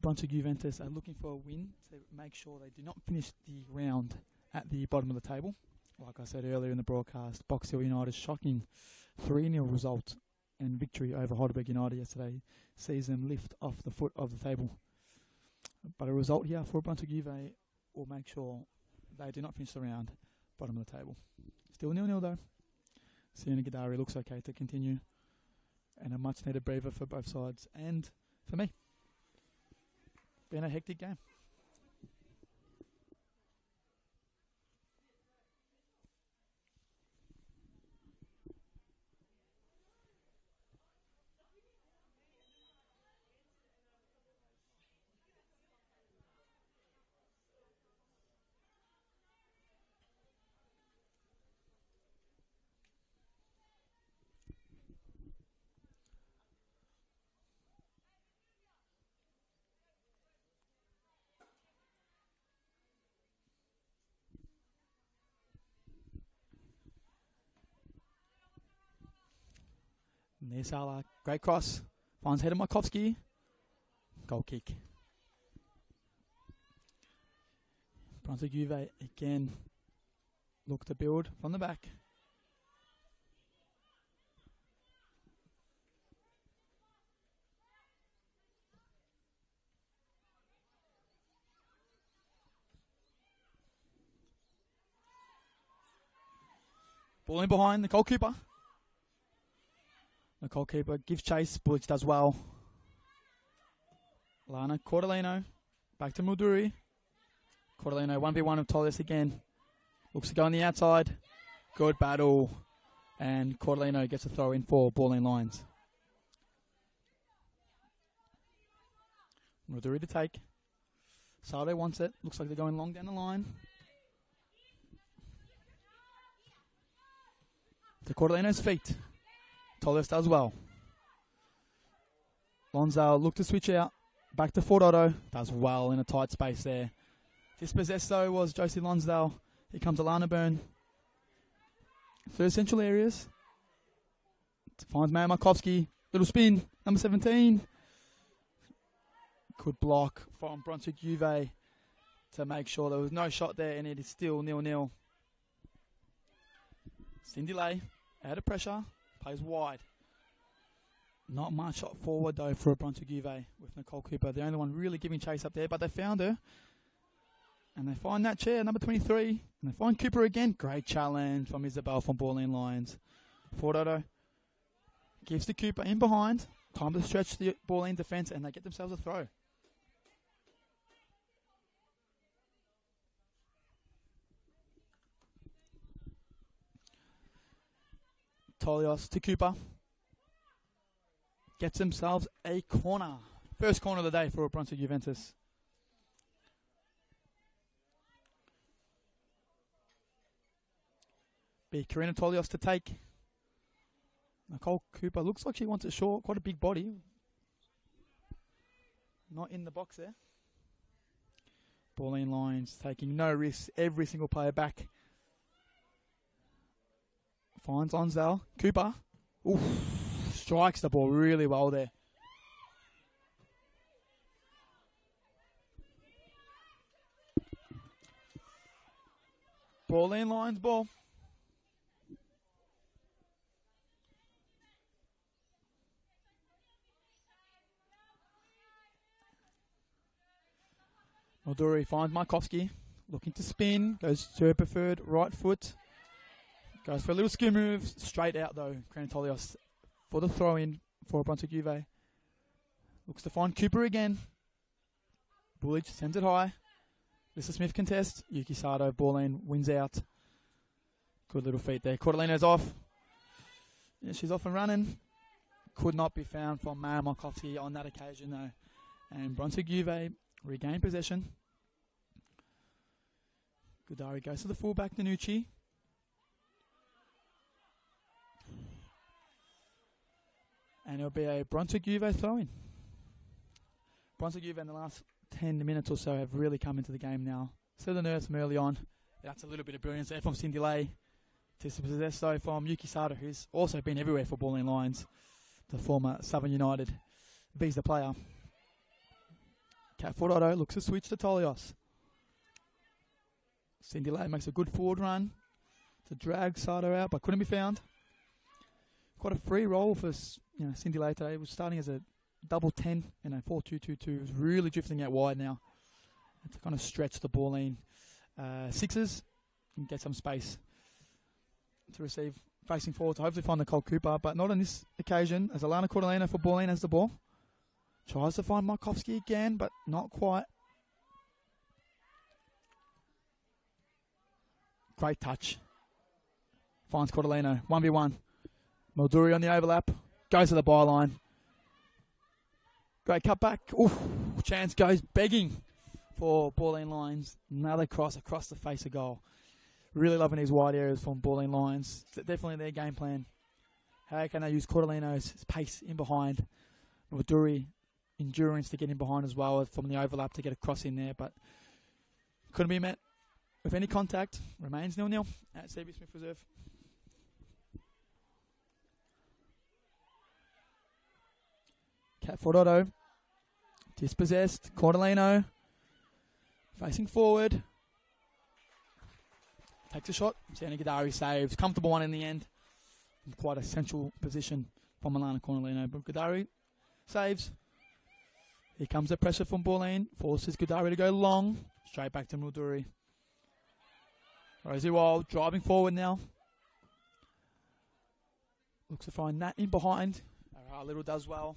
Brunswick Juventus are looking for a win to make sure they do not finish the round at the bottom of the table. Like I said earlier in the broadcast, Box Hill United's shocking 3-0 result and victory over Heidelberg United yesterday sees them lift off the foot of the table. But a result here for Brunswick Juve will make sure they do not finish the round bottom of the table. Still 0-0 though. Sienna Gadari looks okay to continue. And a much needed breather for both sides. And for me, been a hectic game. Nesala, great cross. Finds head of Markovsky. Goal kick. Brunswick Juve again look to build from the back. Ball in behind the goalkeeper. The goalkeeper gives chase. Bullich does well. Lana Cordelino. Back to Mulduri. Cordelino 1v1 of Tolios again. Looks to go on the outside. Good battle. And Cordelino gets a throw in for Bulleen Lions. Mulduri to take. Saldo wants it. Looks like they're going long down the line. To Cordelino's feet. Tolios does well. Lonzale look to switch out. Back to Fort Otto. Does well in a tight space there. Dispossessed though was Josie Lonsdale. Here comes Alana Byrne. Third central areas. Finds Maya Markovsky. Little spin. Number 17. Good block from Brunswick Juve to make sure there was no shot there, and it is still 0-0. Cindy Lay out of pressure. Plays wide. Not much shot forward though for Brunswick Juve with Nicole Cooper. The only one really giving chase up there, but they found her. And they find that chair, number 23. And they find Cooper again. Great challenge from Isabel from Bulleen Lions. Fort Otto gives to Cooper in behind. Time to stretch the Bulleen defence, and they get themselves a throw. Tolios to Cooper. Gets themselves a corner. First corner of the day for Brunswick Juventus. Be Karina Tolios to take. Nicole Cooper looks like she wants it short. Quite a big body. Not in the box there. Bulleen Lions taking no risks. Every single player back. Finds Lonsdale. Cooper. Oof. Strikes the ball really well there. Bulleen Lions ball. Molduri finds Markovsky, looking to spin, goes to her preferred right foot, goes for a little skim move, straight out though, Kranitolios for the throw in for Brunswick Juve. Looks to find Cooper again. Bullich sends it high. Lisa Smith contests, Yuki Sato, Bulleen wins out. Good little feet there. Cordelino's off. Yeah, she's off and running. Could not be found from Mara Markovsky on that occasion though. And Brunswick Juve regain possession. Gudari goes to the fullback, Nanucci. And it'll be a Brunswick Juve throw-in. Brunswick Juve in the last 10 minutes or so have really come into the game now. Still the nerves from early on. That's a little bit of brilliance there from Cindy Lay. To possess though from Yuki Sato, who's also been everywhere for Bulleen Lions. The former Southern United visa player. Cat foot Otto looks to switch to Tolios. Cindy Lay makes a good forward run to drag Sato out, but couldn't be found. Quite a free role for Cindy Lay today. It was starting as a double 10 in a 4-2-2-2. It was really drifting out wide now. To kind of stretch the Bulleen sixes and get some space to receive. Facing forward to hopefully find Nicole Cooper, but not on this occasion, as Alana Cordelino for Bulleen has the ball. Tries to find Markovsky again, but not quite. Great touch. Finds Cordelino. 1v1. Molduri on the overlap. Goes to the byline. Great cutback. Oof. Chance goes begging for Bulleen Lions. Another cross across the face of goal. Really loving these wide areas from Bulleen Lions. It's definitely their game plan. How can they use Cordelino's pace in behind? Molduri, endurance to get in behind as well from the overlap to get a cross in there, but couldn't be met with any contact. Remains 0-0 at CB Smith Reserve. Catford Otto, dispossessed. Cordelino facing forward. Takes a shot. Sandy Gadari saves. Comfortable one in the end. Quite a central position from Alana Cordelino, but Gadari saves. Here comes the pressure from Bulleen. Forces Gudari to go long. Straight back to Molduri. Rosie Wild driving forward now. Looks to find Nat in behind. Little does well.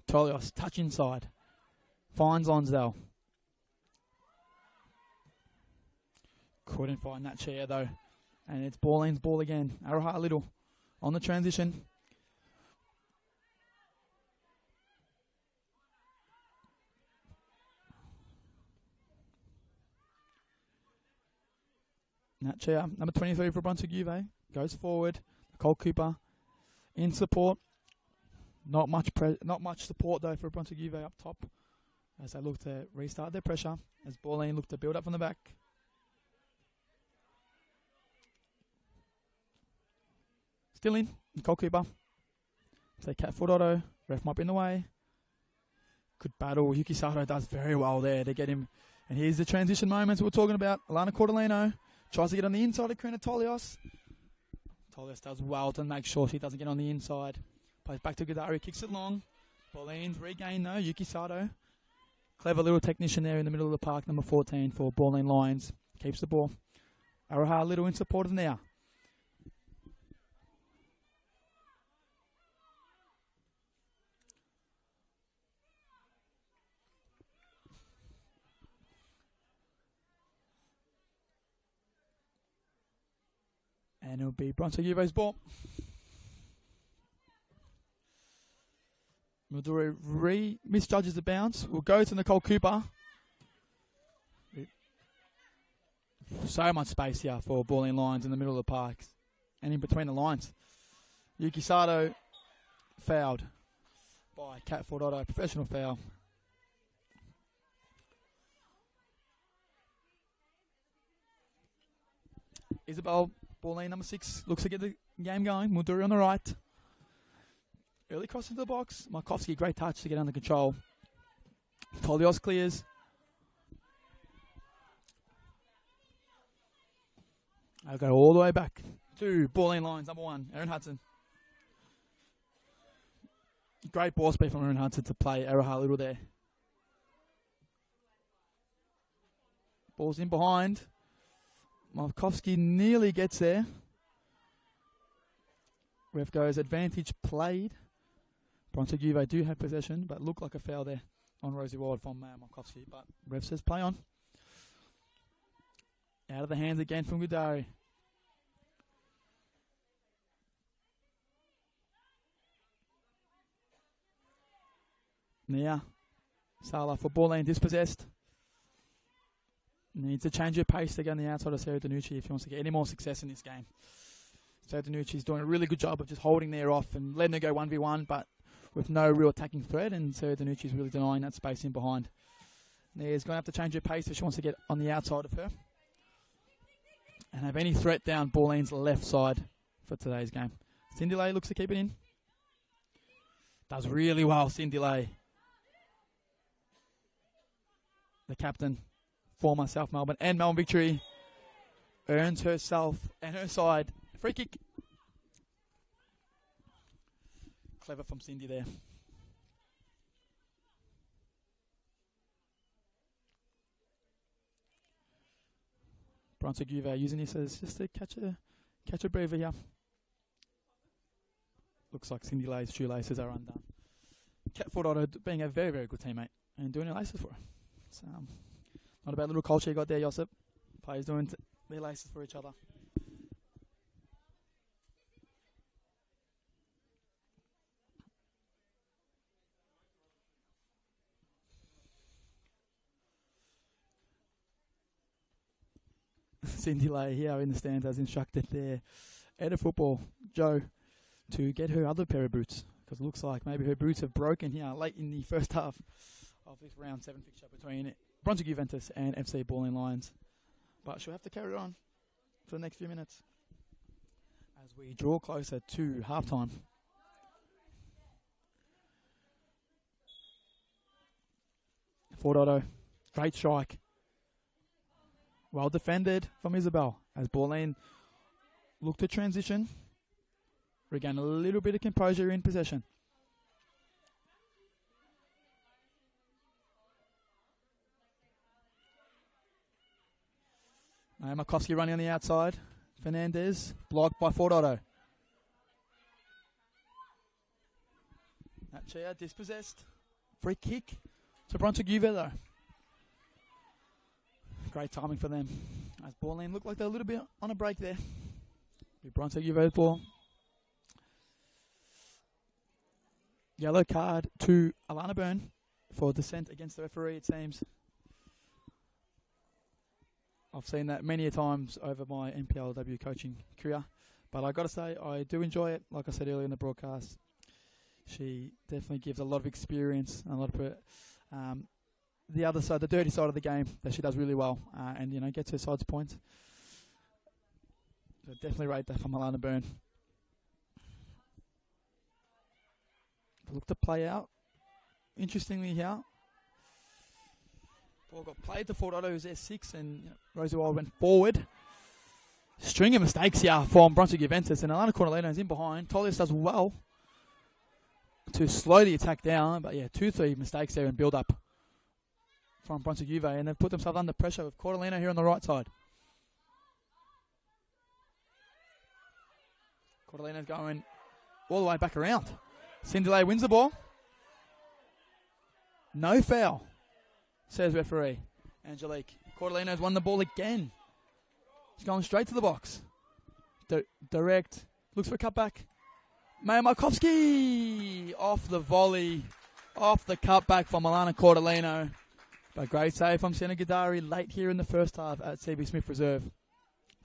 Tolios, touch inside. Finds Lonsdale. Couldn't find that chair though. And it's Bulleen's ball again. Araha Little on the transition. Natcher, number 23 for Brunswick Juve, goes forward. Nicole Cooper in support. Not much support though for Brunswick Juve up top as they look to restart their pressure. As Bulleen look to build up from the back. Still in, Nicole Cooper. Say cat foot Otto. Ref might be in the way. Good battle. Yuki Sato does very well there to get him. And here's the transition moments we're talking about. Alana Cordelino tries to get on the inside of Karina Tolios. Tolios does well to make sure she doesn't get on the inside. Plays back to Gudari, kicks it long. Bulleen's regain though, Yuki Sato. Clever little technician there in the middle of the park, number 14 for Bulleen Lions. Keeps the ball. Araha Little in support of now. And it'll be Brunswick Juventus ball. Mildura misjudges the bounce. We'll go to Nicole Cooper. So much space here for Bulleen lines in the middle of the park and in between the lines. Yuki Sato fouled by Kat Fordoto. Professional foul. Isabel, Bulleen number 6, looks to get the game going. Mildura on the right. Early cross into the box. Markovsky, great touch to get under control. Tolios clears. I'll go all the way back to Bulleen lines, number 1, Erin Hudson. Great ball speed from Erin Hudson to play Eraha Little there. Ball's in behind. Markovsky nearly gets there. Ref goes advantage played. Brunswick Juve do have possession, but looked like a foul there on Rosie Ward from Markovsky. But ref says play on. Out of the hands again from Gudari. Now, Sala for Bulleen dispossessed. Needs to change her pace to get on the outside of Sarah Danucci if he wants to get any more success in this game. Sarah Danucci's doing a really good job of just holding there off and letting her go 1v1, but with no real attacking threat, and Sarah Danucci's really denying that space in behind. Nia's going to have to change her pace if she wants to get on the outside of her and have any threat down Bulleen's left side for today's game. Cindy Lay looks to keep it in. Does really well, Cindy Lay. The captain, former South Melbourne and Melbourne Victory, earns herself and her side free kick. Clever from Cindy there. Brunswick Juve using this as just to catch a breather here. Looks like Cindy Lay's shoelaces are undone. Kat Fordoto being a very, very good teammate and doing her laces for her. So, not a bad little culture you got there, Josip. Players doing their laces for each other. Cindy Lay here in the stands as instructed there at a football, Joe, to get her other pair of boots, because it looks like maybe her boots have broken here late in the first half of this round 7 fixture between Brunswick Juventus and FC Bulleen Lions. But she'll have to carry on for the next few minutes as we draw closer to halftime. Fordoto, great strike. Well defended from Isabel as Bulleen look to transition. Regain a little bit of composure in possession. Markovsky running on the outside. Fernandez blocked by Fordoto. Nachea dispossessed. Free kick to Brunswick Juve though. Great timing for them as Bulleen looked like they're a little bit on a break there. Brunswick Juve ball. Yellow card to Alana Byrne for dissent against the referee, it seems. I've seen that many a times over my NPLW coaching career, but I got to say I do enjoy it. Like I said earlier in the broadcast, she definitely gives a lot of experience and a lot of the other side, the dirty side of the game that she does really well, and gets her side's points. So definitely rate that from Alana Byrne. Look to play out. Interestingly here, ball got played to Fordoto, who's there 6, and Rosie Wild went forward. String of mistakes here from Brunswick Juventus, and Alana Cornelino is in behind. Tolius does well to slow the attack down, but yeah, 2-3 mistakes there in build up from Brunswick Juve, and they've put themselves under pressure with Cordelino here on the right side. Cordelino's going all the way back around. Cindy Lay wins the ball. No foul, says referee Angelique. Cordelino's won the ball again. He's going straight to the box. direct. Looks for a cutback. Markovsky off the volley. Off the cutback from Milana Cordolino. But great save from Sienna Gadari late here in the first half at CB Smith Reserve.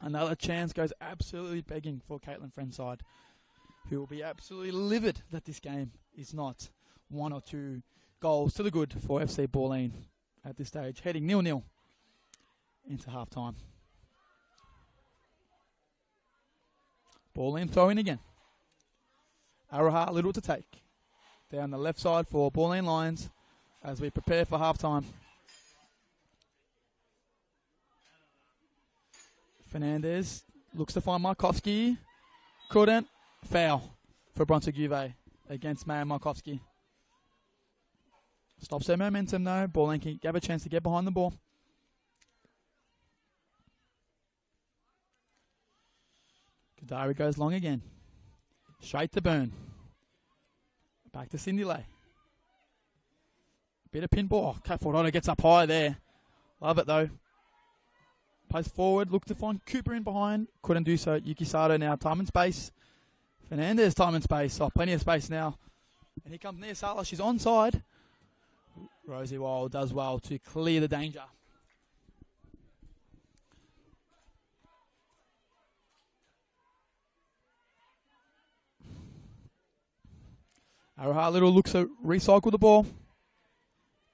Another chance goes absolutely begging for Caitlin Friendside, who will be absolutely livid that this game is not 1 or 2 goals to the good for FC Bulleen at this stage, heading 0-0 into half-time. Bulleen throwing again. Araha little to take. Down the left side for Bulleen Lions as we prepare for half-time. Fernandez looks to find Markovsky. Couldn't. Foul for Brunswick Juve against Maya Markovsky. Stops their momentum though. Bulleen can have a chance to get behind the ball. Kadari goes long again. Straight to Burn. Back to Cindy Lay. Bit of pinball. Oh, Kat Fordono gets up high there. Love it though. Plays forward. Look to find Cooper in behind. Couldn't do so. Yuki Sato now. Time and space. Fernandez time and space. Oh, plenty of space now. And here comes Nia Sala. She's onside. Rosie Wild does well to clear the danger. Araha Little looks to recycle the ball.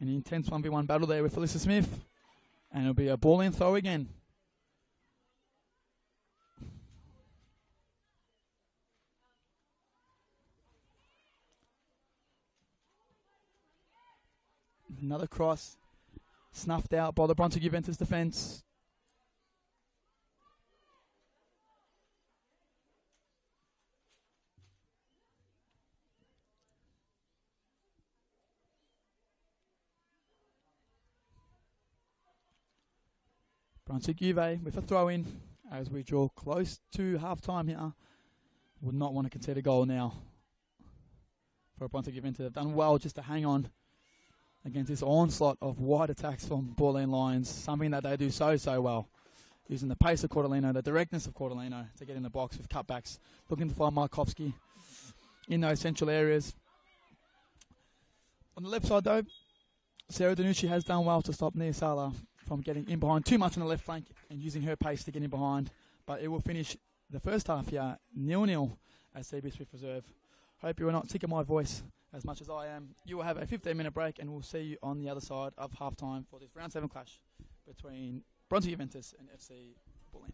An intense 1v1 battle there with Alyssa Smith. And it'll be a ball in throw again. Another cross. Snuffed out by the Brunswick Juventus defence. Brunswick Juve with a throw-in as we draw close to half-time here. Would not want to concede a goal now for Brunswick Juventus. They've done well just to hang on against this onslaught of wide attacks from Bulleen Lions, something that they do so well. Using the pace of Cordolino, the directness of Cordolino to get in the box with cutbacks. Looking to find Markovsky in those central areas. On the left side though, Sarah Danucci has done well to stop Nia Sala from getting in behind too much on the left flank and using her pace to get in behind. But it will finish the first half here 0-0 at CB Smith Reserve. Hope you are not sick of my voice as much as I am. You will have a 15-minute break and we'll see you on the other side of half-time for this round 7 clash between Brunswick Juventus and FC Bulleen.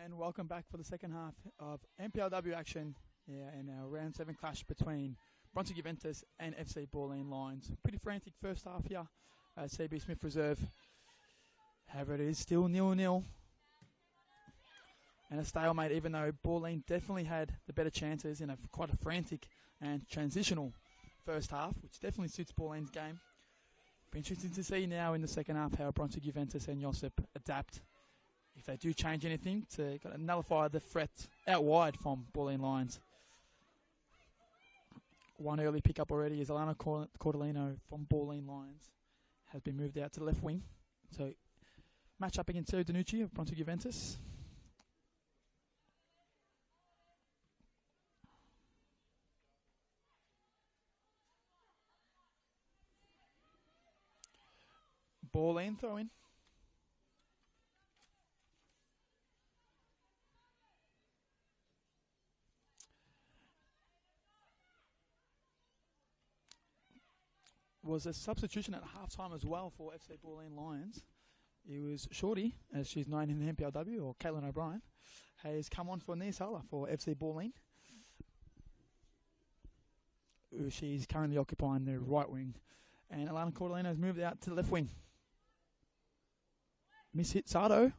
And welcome back for the second half of NPLW action in our round 7 clash between Brunswick Juventus and FC Bulleen Lions. Pretty frantic first half here at CB Smith Reserve. However, it is still 0-0. And a stalemate, even though Bulleen definitely had the better chances in quite a frantic and transitional first half, which definitely suits Bulleen's game. Be interesting to see now in the second half how Brunswick Juventus and Josip adapt. If they do change anything to kind of nullify the threat out wide from Bulleen Lions. One early pickup already is Alana Cordellino from Bulleen Lions. Has been moved out to the left wing. So match up against Sergio Danucci of Brunswick Juventus. Bulleen throw in. Was a substitution at half-time as well for FC Bulleen Lions. It was Shorty, as she's known in the NPLW, or Caitlin O'Brien, has come on for Nia Sala for FC Bulleen. She's currently occupying the right wing. And Alana Cordellino has moved out to the left wing. Miss hit Sardo.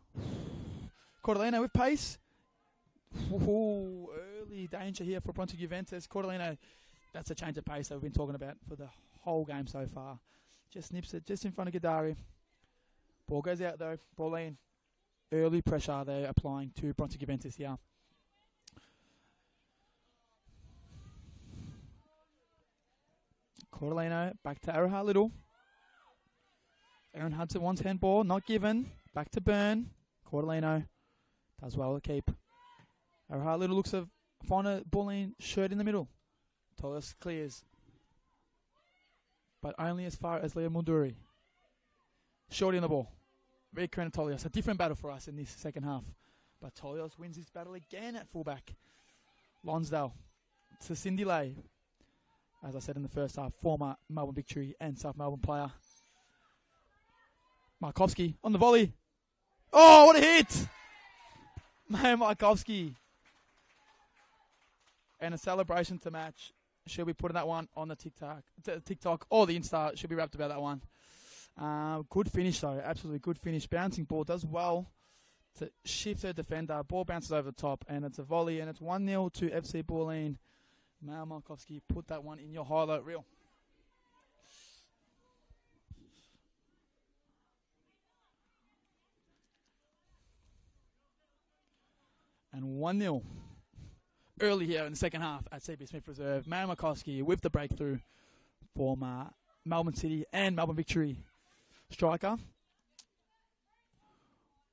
Cordellino with pace. Ooh, early danger here for Brunswick Juventus. Cordellino, that's a change of pace that we've been talking about for the whole game so far. Just nips it just in front of Gadari. Ball goes out though. Bulleen. Early pressure they're applying to Brunswick Juventus here. Cordellino back to Araha Little. Aaron Hudson wants handball, not given. Back to Byrne. Cordellino does well to keep. Araha Little looks to find a Bulleen shirt in the middle. Tolios clears. But only as far as Leah Munduri. Shorty on the ball. Very current Tolios. A different battle for us in this second half. But Tolios wins his battle again at fullback. Lonsdale to Cindy Lay. As I said in the first half, former Melbourne Victory and South Melbourne player. Markovsky on the volley. Oh, what a hit! Man, Markovsky. And a celebration to match. She'll be putting that one on the TikTok or the Insta. She'll be wrapped about that one. Good finish though, absolutely good finish. Bouncing ball does well to shift her defender. Ball bounces over the top and it's a volley and it's 1-0 to FC Bulleen. Mal Markovsky, put that one in your highlight reel. And 1-0. Early here in the second half at CB Smith Reserve. Mal Markovsky with the breakthrough for Melbourne City and Melbourne Victory striker.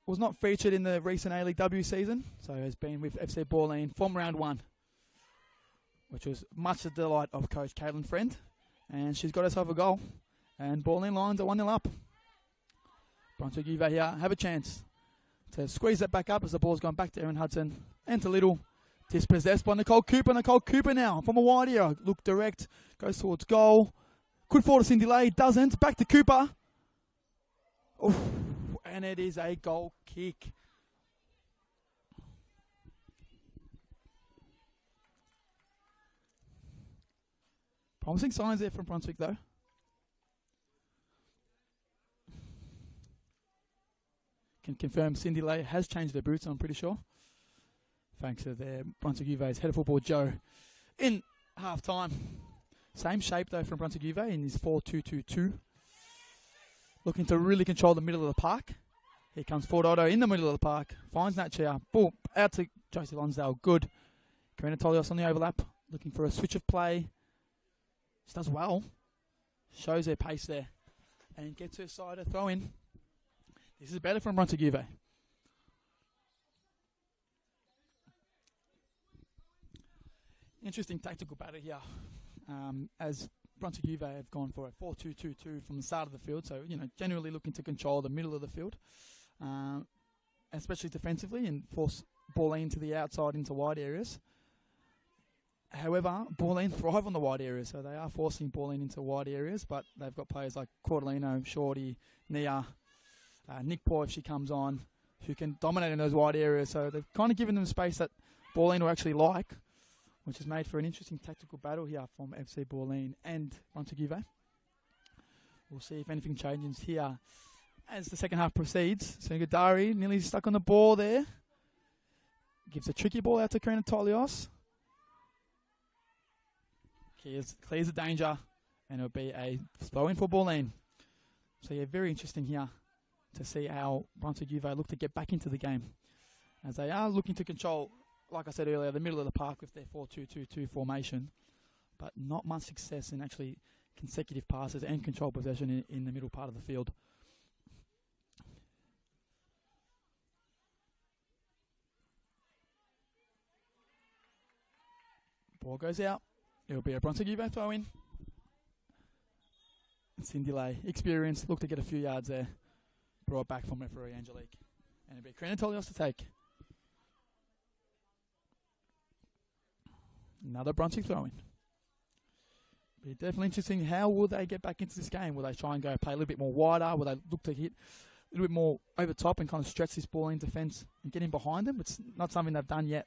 Was not featured in the recent A-League W season, so has been with FC Bulleen from round 1, which was much the delight of coach Caitlin Friend. And she's got herself a goal. And Bulleen Lions are 1-0 up. Brunswick Juve here have a chance to squeeze that back up as the ball's gone back to Erin Hudson and to Little. Dispossessed by Nicole Cooper. Nicole Cooper now from a wide area. Look direct. Goes towards goal. Could fall to Cindy Lay. Doesn't. Back to Cooper. Oof. And it is a goal kick. Promising signs there from Brunswick though. Can confirm Cindy Lay has changed her boots, I'm pretty sure. Thanks to their Brunswick Juve's head of football, Joe, in half-time. Same shape, though, from Brunswick Juve in his 4-2-2-2. Looking to really control the middle of the park. Here comes Ford Otto in the middle of the park. Finds Natchia. Boom. Out to Josie Lonsdale. Good. Karina Tolios on the overlap. Looking for a switch of play. She does well. Shows her pace there. And gets her side a throw in. This is better from Brunswick Juve. Interesting tactical battle here, as Brunswick Juve have gone for a 4-2-2-2 from the start of the field. So, generally looking to control the middle of the field, especially defensively, and force Bulleen to the outside into wide areas. However, Bulleen thrive on the wide areas, so they are forcing Bulleen into wide areas, but they've got players like Cordellino, Shorty, Nia, Nick Poy if she comes on, who can dominate in those wide areas. So they've kind of given them space that Bulleen will actually like, which has made for an interesting tactical battle here from FC Bulleen and Brunswick Juve. We'll see if anything changes here as the second half proceeds. So Gadari nearly stuck on the ball there. Gives a tricky ball out to Karina Tolios. Clears the danger, and it'll be a throw-in for Bulleen. So yeah, very interesting here to see how Brunswick Juve look to get back into the game, as they are looking to control, like I said earlier, the middle of the park with their 4-2-2-2 formation, but not much success in actually consecutive passes and control possession in the middle part of the field. Ball goes out. It'll be a Brunswick Juve throw in. Cindy Lay, experienced, looked to get a few yards there. Brought back from referee Angelique. And it'll be Karina Tolios to take. Another Brunswick throw in. Be definitely interesting. How will they get back into this game? Will they try and go play a little bit more wider? Will they look to hit a little bit more over top and kind of stretch this ball in defence and get in behind them? It's not something they've done yet.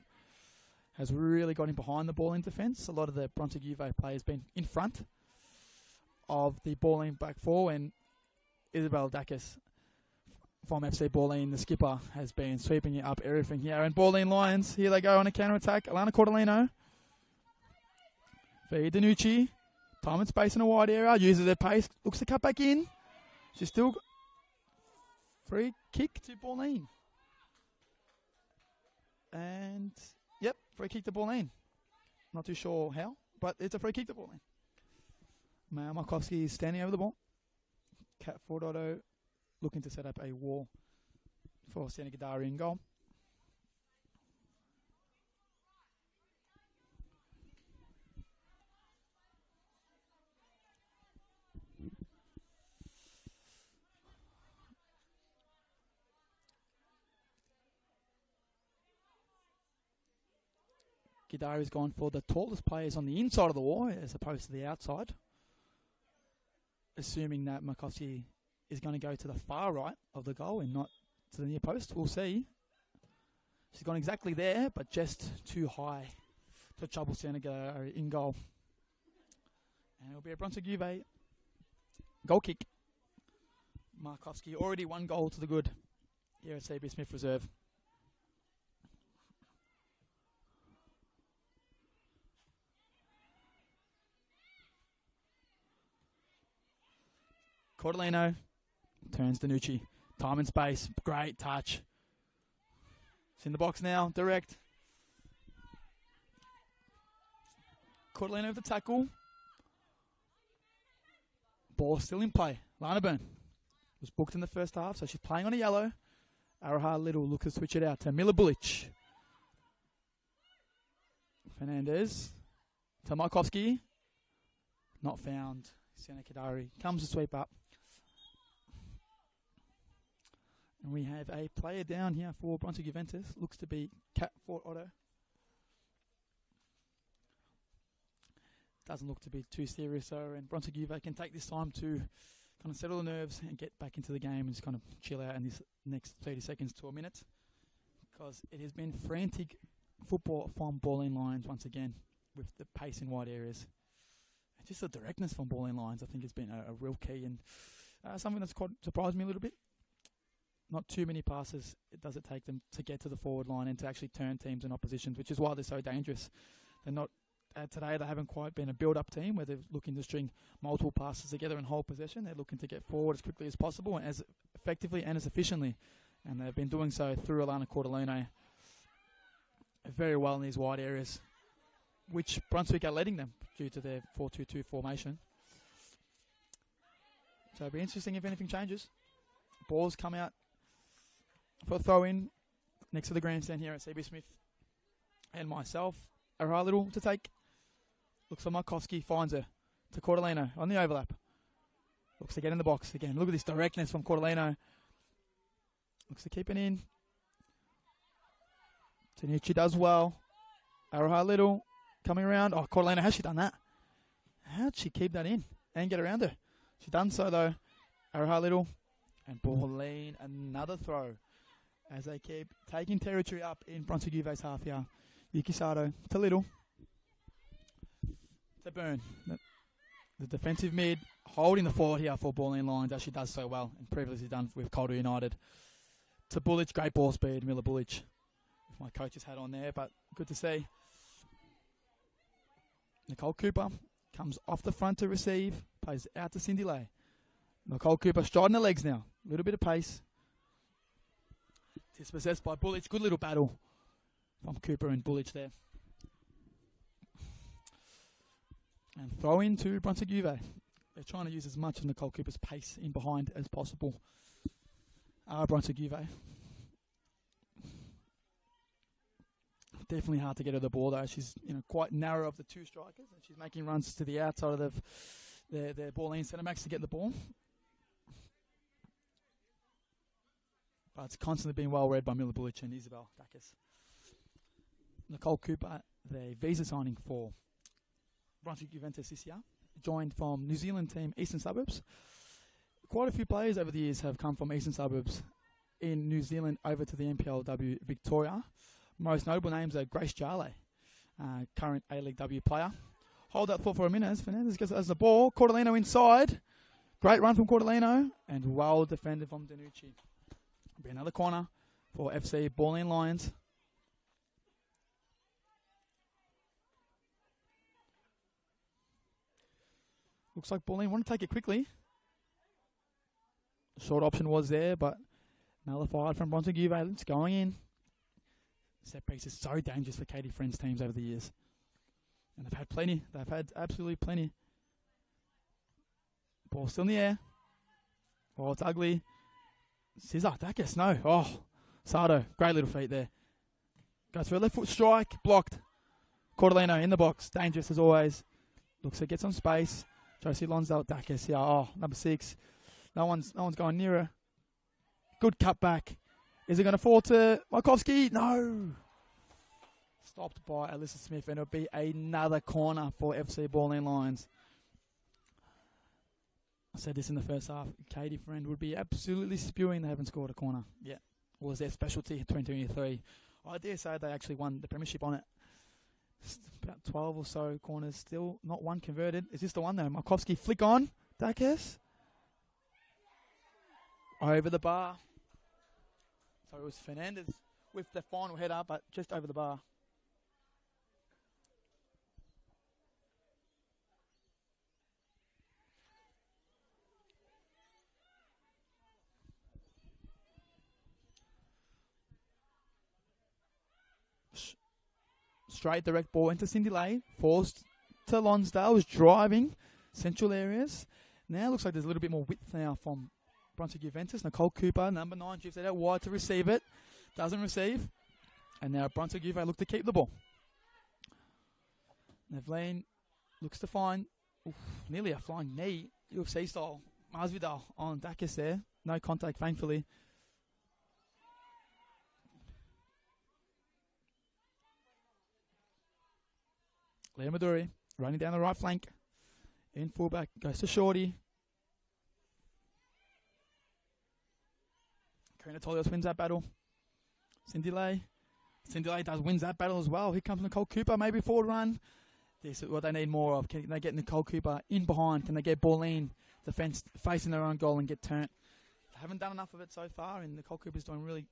Has really got in behind the ball in defence. A lot of the Brunswick Juve players been in front of the Bulleen back four, and Isabel Dacus from FC Bulleen, the skipper, has been sweeping it up everything here. And Bulleen Lions, here they go on a counter-attack. Alana Cordolino. Via Danucci. Time and space in a wide area. Uses her pace. Looks to cut back in. She's still free kick to Bulleen. And yep, free kick to Bulleen. Not too sure how, but it's a free kick to Bulleen. Markovsky is standing over the ball. Cat Ford Auto looking to set up a wall for Sienna Gadari in goal. Gadari's gone for the tallest players on the inside of the wall as opposed to the outside. Assuming that Markovsky is going to go to the far right of the goal and not to the near post. We'll see. She's gone exactly there, but just too high to trouble Senegal in goal. And it'll be a Brunswick Juve goal kick. Markovsky already one goal to the good here at CB Smith Reserve. Cordolino turns Danucci. Time and space. Great touch. It's in the box now. Direct. Cordolino with the tackle. Ball still in play. Lana Byrne was booked in the first half, so she's playing on a yellow. Araha Little looks to switch it out to Mila Bulic. Fernandez to Markovsky. Not found. Sienna Kadari comes to sweep up. And we have a player down here for Brunswick Juventus. Looks to be Cat Fort Otto. Doesn't look to be too serious, so and Brunswick Juve can take this time to kind of settle the nerves and get back into the game and just kind of chill out in this next 30 seconds to a minute. Because it has been frantic football from Bulleen Lions once again with the pace in wide areas. Just the directness from Bulleen Lions, I think, has been a real key and something that's quite surprised me a little bit. Not too many passes does it take them to get to the forward line and to actually turn teams and oppositions, which is why they're so dangerous. They're not today. They haven't quite been a build-up team where they're looking to string multiple passes together and hold possession. They're looking to get forward as quickly as possible and as effectively and as efficiently, and they've been doing so through Alana Cordolino very well in these wide areas, which Brunswick are letting them due to their 4-2-2 formation. So it'll be interesting if anything changes. Balls come out for a throw-in next to the grandstand here at CB Smith. And myself, Ara Little to take. Looks for Markovsky, finds her to Cordolino on the overlap. Looks to get in the box again. Look at this directness from Cordolino. Looks to keep it in. Tanucci does well. Ara Little coming around. Oh, Cordolino, how's she done that? How'd she keep that in and get around her? She's done so, though. Araha Little and Bulleen, another throw. as they keep taking territory up in Brunswick Juve's half here. Yuki Sato to Little. To Burn. The defensive mid holding the fort here for Bulleen Lions, as she does so well and previously done with Calder United. To Bullich, great ball speed, Miller Bullich. With my coach's hat on there, but good to see. Nicole Cooper comes off the front to receive, plays out to Cindy Lay. Nicole Cooper striding the legs now, a little bit of pace. It's possessed by Bullich, good little battle from Cooper and Bullich there. And throw into Brunswick Juve. They're trying to use as much of Nicole Cooper's pace in behind as possible. Brunswick Juve. Definitely hard to get her the ball though. She's quite narrow of the two strikers, and she's making runs to the outside of their Bulleen centre backs to get the ball. But it's constantly being well read by Miller Bullich and Isabel Dacus. Nicole Cooper, the visa signing for Brunswick Juventus this year, joined from New Zealand team Eastern Suburbs. Quite a few players over the years have come from Eastern Suburbs in New Zealand over to the NPLW Victoria. Most notable names are Grace Jarley, current A-League W player. Hold that thought for a minute as Fernandez gets the ball. Cordellino inside. Great run from Cordellino and well defended from Danucci. Be another corner for FC Bulleen Lions. Looks like Bulleen want to take it quickly. Short option was there, but nullified from Brunswick Juve. It's going in. Set piece is so dangerous for Katie Friend's teams over the years. And they've had plenty. They've had absolutely plenty. Ball still in the air. Oh, it's ugly. Scissor, Dacus, no. Oh, Sardo, great little feet there. Goes for a left foot strike, blocked. Cordellino in the box, dangerous as always. Looks to get some space. Josie Lonsdale, Dacus here. Oh, number 6. No one's going near her. Good cutback. Is it going to fall to Markovsky? No. Stopped by Alyssa Smith, and it'll be another corner for FC Bulleen Lions. I said this in the first half. Katie Friend would be absolutely spewing they haven't scored a corner yet. Or was their specialty 2023. I dare say they actually won the premiership on it. About 12 or so corners, still not one converted. Is this the one though? Markovsky flick on. Dacus. Over the bar. So it was Fernandez with the final header, but just over the bar. Straight direct ball into Cindy Lay. Forced to Lonsdale. Was driving central areas. Now looks like there's a little bit more width now from Brunswick Juventus. Nicole Cooper, number 9, drifts it out wide to receive it. Doesn't receive. And now Brunswick Juve look to keep the ball. Nevlin looks to find nearly a flying knee. UFC style. Masvidal on Dacus there. No contact, thankfully. Leah Maduri running down the right flank. In fullback, goes to Shorty. Karina Tolios wins that battle. Cindy Lay wins that battle as well. Here comes Nicole Cooper, maybe forward run. This is what they need more of. Can they get Nicole Cooper in behind? Can they get Bulleen defense facing their own goal and get turned? They haven't done enough of it so far, and Nicole Cooper's doing a really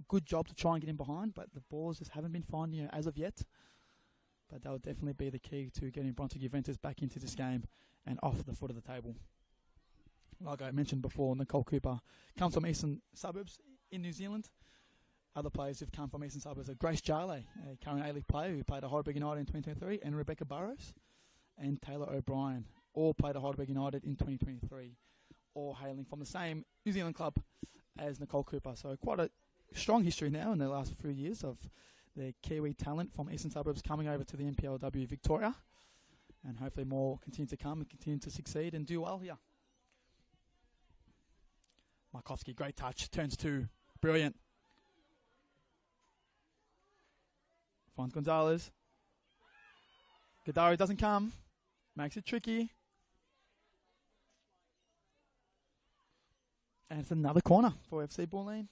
good job to try and get in behind, but the balls just haven't been finding her as of yet. But that will definitely be the key to getting Brunswick Juventus back into this game and off the foot of the table. Like I mentioned before, Nicole Cooper comes from Eastern Suburbs in New Zealand. Other players who've come from Eastern Suburbs are Grace Jarley, a current A-League player who played at Heidelberg United in 2023, and Rebecca Burrows and Taylor O'Brien, all played at Heidelberg United in 2023, all hailing from the same New Zealand club as Nicole Cooper. So quite a strong history now in the last few years of the Kiwi talent from Eastern Suburbs coming over to the NPLW Victoria. And hopefully more continue to come and continue to succeed and do well here. Markovsky, great touch, turns 2, brilliant. Finds Gonzalez. Gadari doesn't come, makes it tricky. And it's another corner for FC Bulleen.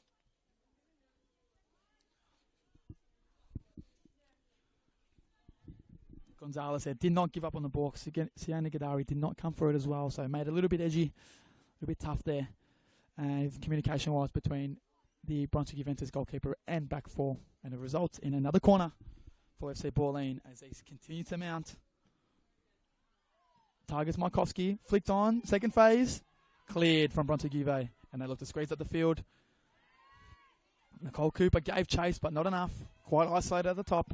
Gonzalez there did not give up on the ball. Sienna Gadari did not come for it as well, so made it a little bit edgy, a little bit tough there. Communication-wise between the Brunswick Juventus goalkeeper and back four, and it results in another corner for FC Bulleen as they continue to mount. Targets Markovsky, flicked on, second phase, cleared from Brunswick Juve, and they look to squeeze up the field. Nicole Cooper gave chase, but not enough. Quite isolated at the top.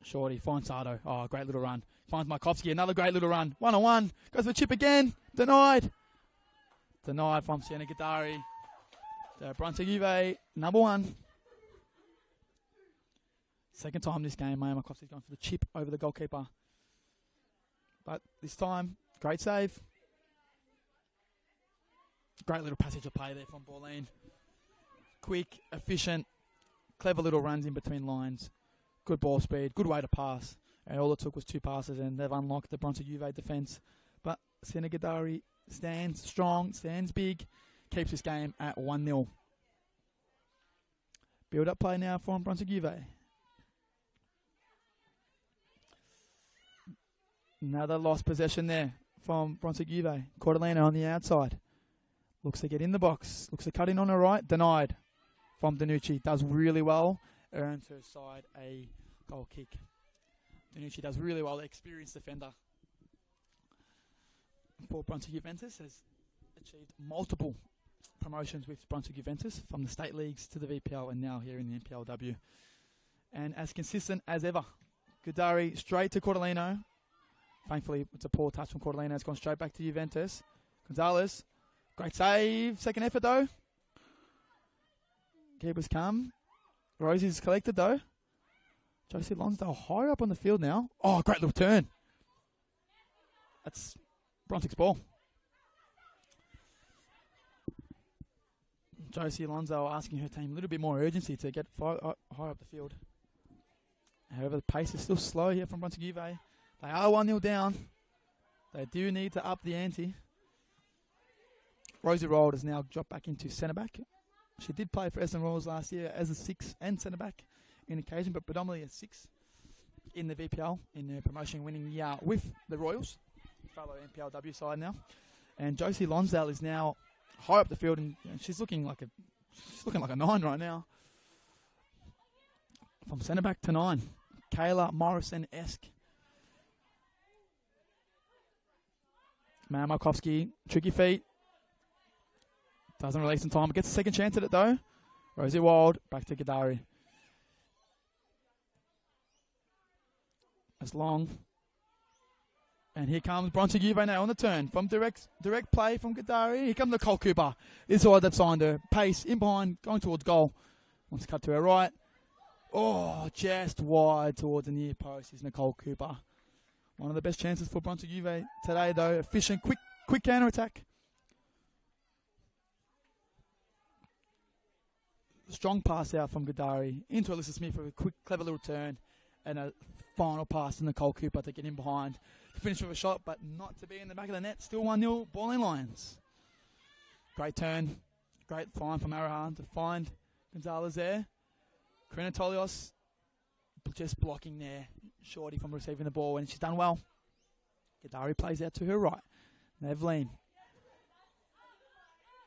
Shorty finds Sardo. Oh, great little run. Finds Markovsky, another great little run. 1-on-1. Goes for the chip again. Denied. Denied from Sienna Gadari. The Brunswick Juve, number 1. Second time this game, Maya Markovsky's going for the chip over the goalkeeper. But this time, great save. Great little passage of play there from Bulleen. Quick, efficient, clever little runs in between lines. Good ball speed, good way to pass. And all it took was 2 passes and they've unlocked the Brunswick Juve defence. But Sienna Gadari stands strong, stands big, keeps this game at 1-0. Build-up play now from Brunswick Juve. Another lost possession there from Brunswick Juve. Cordelina on the outside. Looks to get in the box. Looks to cut in on the right. Denied from Danucci. Does really well. Earns her side a goal kick. Danucci does really well. The experienced defender for Brunswick Juventus has achieved multiple promotions with Brunswick Juventus from the state leagues to the VPL and now here in the NPLW. And as consistent as ever. Gadari straight to Cordelino. Thankfully, it's a poor touch from Cordelino. It's gone straight back to Juventus. Gonzalez. Great save. Second effort, though. Keepers come. Rosie's collected, though. Josie Lonsdale higher up on the field now. Oh, great little turn. That's Brunswick's ball. Josie Lonsdale asking her team a little bit more urgency to get higher up the field. However, the pace is still slow here from Brunswick Juve. They are 1-0 down. They do need to up the ante. Rosie Rold has now dropped back into centre-back. She did play for Essendon Royals last year as a 6 and centre-back in occasion, but predominantly a 6 in the VPL in their promotion-winning year with the Royals, fellow NPLW side now. And Josie Lonsdale is now high up the field, and she's looking like a 9 right now. From centre-back to 9, Kayla Morrison-esque. Markovsky, tricky feet. Doesn't release in time. Gets a second chance at it though. Rosie Wild, back to Gadari. That's long. And here comes Brunswick Juve now on the turn. From direct play from Gadari. Here comes Nicole Cooper. This is why they've signed her. Pace, in behind, going towards goal. Wants to cut to her right. Oh, just wide towards the near post is Nicole Cooper. One of the best chances for Brunswick Juve today though. Efficient, quick counter-attack. Strong pass out from Gadari into Alyssa Smith for a quick, clever little turn. And a final pass to Nicole Cooper to get in behind. To finish with a shot, but not to be in the back of the net. Still 1-0, Bulleen Lions. Great turn. Great find from Arahan to find Gonzalez there. Krenatolios just blocking there. Shorty from receiving the ball, and she's done well. Gadari plays out to her right. Nevleen.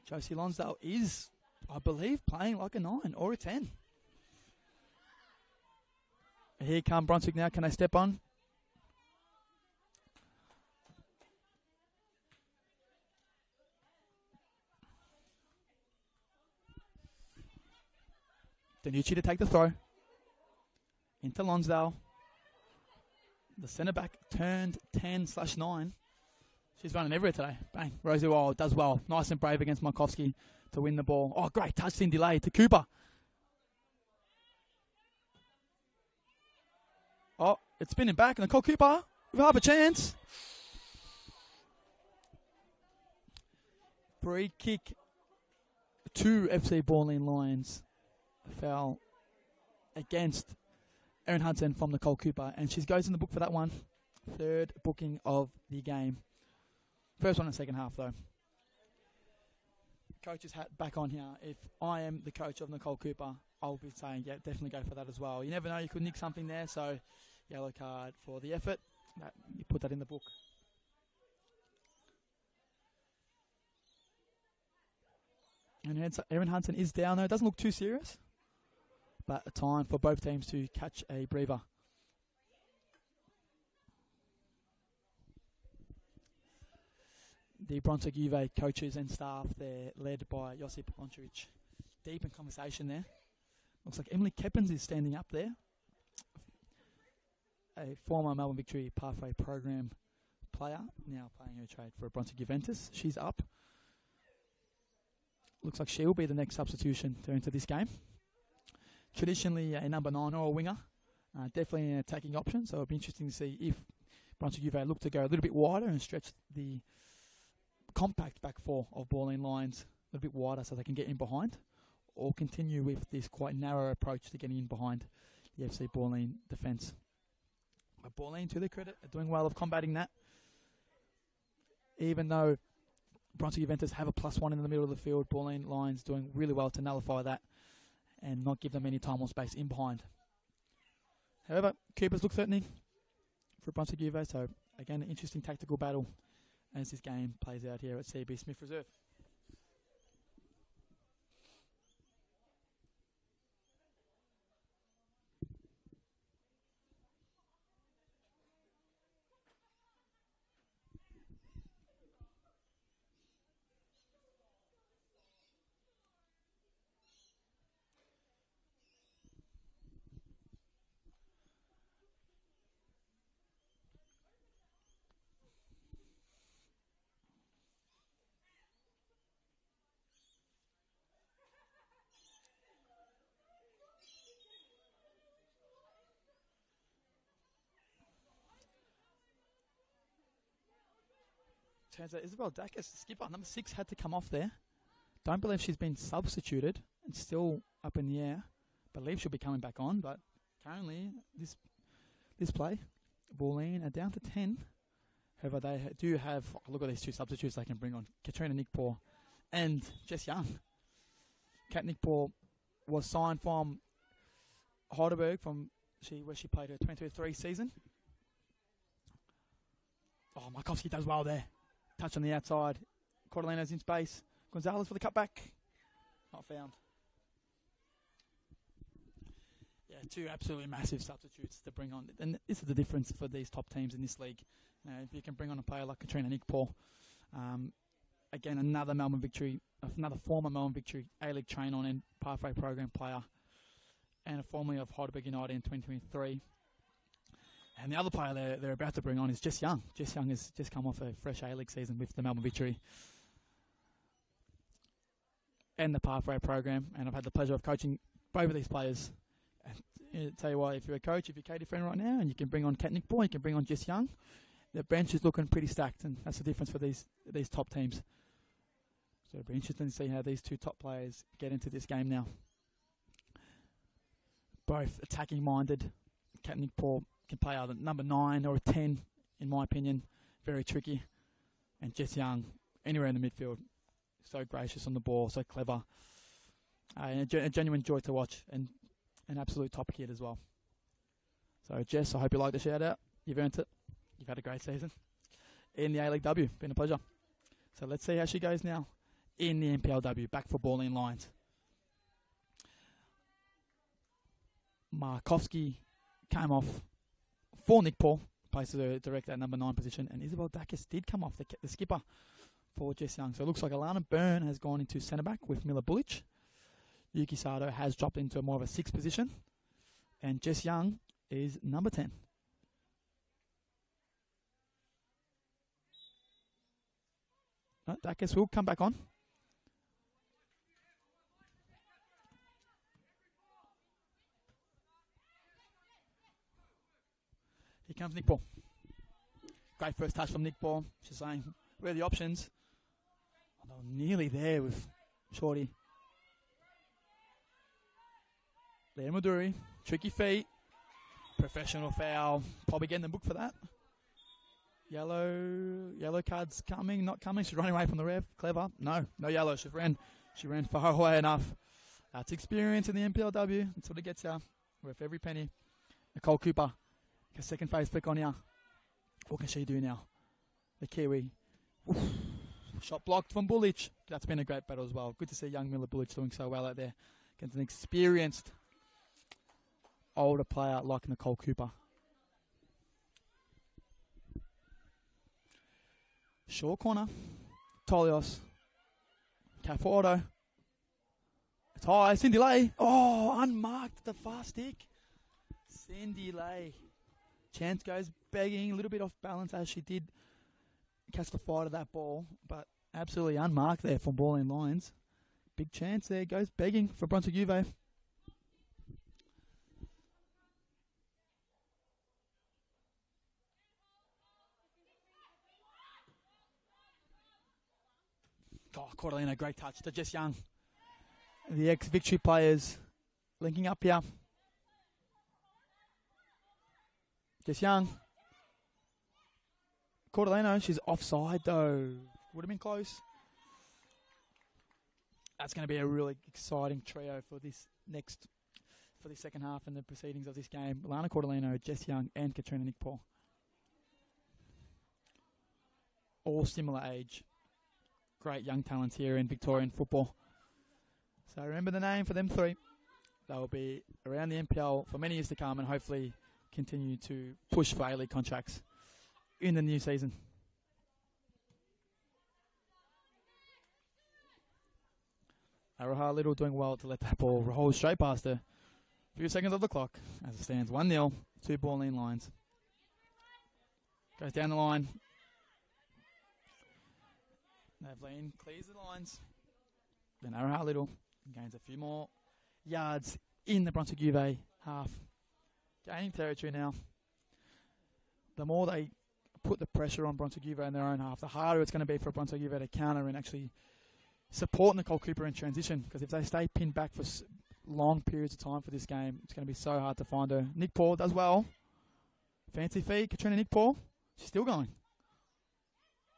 Josie Lonsdale is, I believe, playing like a 9 or a 10. Here come Brunswick now. Can they step on? Danucci to take the throw. Into Lonsdale. The centre-back turned 10/9. She's running everywhere today. Bang. Rosie Wild does well. Nice and brave against Markovsky to win the ball. Oh, great touch in delay to Cooper. Oh, it's spinning back. Nicole Cooper with half a chance. Free kick to FC Bulleen Lions. Foul against Erin Hudson from Nicole Cooper. And she goes in the book for that one. Third booking of the game. First one in the second half, though. coach's hat back on here. If I am the coach of Nicole Cooper, I'll be saying, yeah, definitely go for that as well. You never know, you could nick something there, so yellow card for the effort. You put that in the book. And Erin Hunton is down there. It doesn't look too serious, but a time for both teams to catch a breather. The Brunswick Juve coaches and staff, they're led by Josip Lončević. Deep in conversation there. Looks like Emily Keppens is standing up there. A former Melbourne Victory Pathway Program player, now playing her trade for Brunswick Juventus. She's up. Looks like she will be the next substitution to enter this game. Traditionally a number 9 or a winger. Definitely an attacking option, so it'll be interesting to see if Brunswick Juve look to go a little bit wider and stretch the compact back four of Bulleen Lions a little bit wider so they can get in behind, or continue with this quite narrow approach to getting in behind the FC Bulleen defence. But Bulleen, to their credit, are doing well of combating that. Even though Brunswick Juventus have a +1 in the middle of the field, Bulleen Lions doing really well to nullify that and not give them any time or space in behind. However, keepers look threatening for Brunswick Juve, so again, an interesting tactical battle as this game plays out here at CB Smith Reserve. Turns out Isabel Dacus, the skipper, number 6, had to come off there. Don't believe she's been substituted and still up in the air. Believe she'll be coming back on, but currently this play, Bulleen are down to 10. However, they do have, look at these two substitutes they can bring on. Katrina Nickpaw and Jess Young. Kat Nickpaw was signed from Heidelberg where she played her 2023 season. Oh, Markovsky does well there. Touch on the outside. Cordelino's in space. Gonzalez for the cutback. Not found. Yeah, two absolutely massive substitutes to bring on. And this is the difference for these top teams in this league. You know, if you can bring on a player like Katrina Nickpaw, again, another former Melbourne Victory A-League train-on and pathway program player, and a formerly of Heidelberg United in 2023. And the other player they're about to bring on is Jess Young. Jess Young has just come off a fresh A-League season with the Melbourne Victory and the pathway program. And I've had the pleasure of coaching both of these players. And tell you what, if you're a coach, if you're Katie Friend right now, and you can bring on Kat Nickpaw, you can bring on Jess Young, the bench is looking pretty stacked, and that's the difference for these top teams. So it'll be interesting to see how these two top players get into this game now. Both attacking minded. Kat Nickpaw can play either number 9 or a 10, in my opinion. Very tricky. And Jess Young, anywhere in the midfield, so gracious on the ball, so clever. And a genuine joy to watch, and an absolute top kid as well. So Jess, I hope you like the shout out. You've earned it. You've had a great season in the A-League W. Been a pleasure. So let's see how she goes now in the NPLW. Back for Bulleen Lions. Markovsky came off for Nickpaw, places her direct at number 9 position, and Isabel Dacus did come off the skipper for Jess Young. So it looks like Alana Byrne has gone into centre back with Mila Bullich. Yuki Sato has dropped into more of a 6th position, and Jess Young is number 10. No, Dacus will come back on. Here comes Nickpaw. Great first touch from Nickpaw. She's saying, where are the options? Oh, they were nearly there with Shorty. Leah Maduri, tricky feet. Professional foul. Probably getting the book for that. Yellow cards coming, not coming. She's running away from the ref. Clever. No yellow. She ran far away enough. That's experience in the NPLW. That's what it gets you. Worth every penny. Nicole Cooper. A second phase flick on here. What can she do now? The Kiwi. Oof. Shot blocked from Bullich. That's been a great battle as well. Good to see young Miller Bullich doing so well out there against an experienced older player like Nicole Cooper. Short corner. Tolios. Cat for auto. It's high. Cindy Lay. Oh, unmarked the fast stick. Cindy Lay. Chance goes begging. A little bit off balance as she did catch the fight of that ball. But absolutely unmarked there from Bulleen Lions. Big chance there. Goes begging for Brunswick Juve. Oh, Cordelino, great touch to Jess Young. The ex-Victory players linking up here. Jess Young. Cordelino, she's offside though. Would have been close. That's going to be a really exciting trio for this second half and the proceedings of this game. Lana Cordelino, Jess Young, and Katrina Nickpaul. All similar age. Great young talents here in Victorian football. So remember the name for them three. They'll be around the NPL for many years to come and hopefully continue to push for A-League contracts in the new season. Araha Little doing well to let that ball roll straight past her. A few seconds of the clock as it stands 1-0 to Bulleen Lions. Goes down the line. Navleen clears the lines. Then Araha Little gains a few more yards in the Brunswick Juve half. Gaining territory now. The more they put the pressure on Brunswick Juve in their own half, the harder it's going to be for Brunswick Juve to counter and actually support Nicole Cooper in transition. Because if they stay pinned back for long periods of time for this game, it's going to be so hard to find her. Nick Paul does well. Fancy feet, Katrina Nick Paul. She's still going.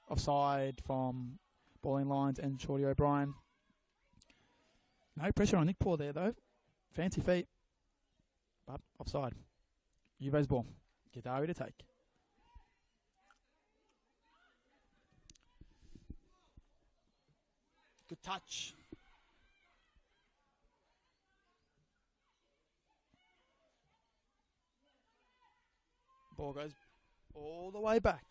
Offside from Bulleen Lions and Shorty O'Brien. No pressure on Nick Paul there though. Fancy feet. But offside. Juve's ball. Gadari to take. Good touch. Ball goes all the way back.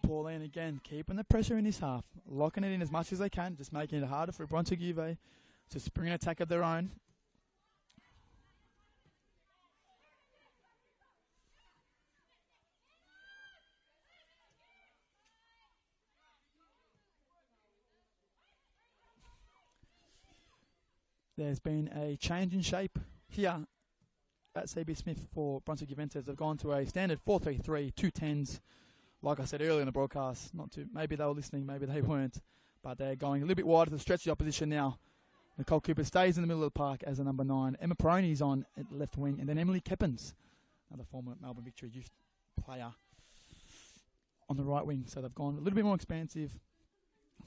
Bulleen again, keeping the pressure in this half, locking it in as much as they can, just making it harder for Brunswick Juve to spring an attack of their own. There's been a change in shape here at CB Smith for Brunswick Juventus. They've gone to a standard 4-3-3, 2 10s. Like I said earlier in the broadcast, maybe they were listening, maybe they weren't, but they're going a little bit wider to stretch the opposition now. Nicole Cooper stays in the middle of the park as a number 9. Emma Peroni's on at left wing, and then Emily Keppens, another former Melbourne Victory youth player, on the right wing. So they've gone a little bit more expansive,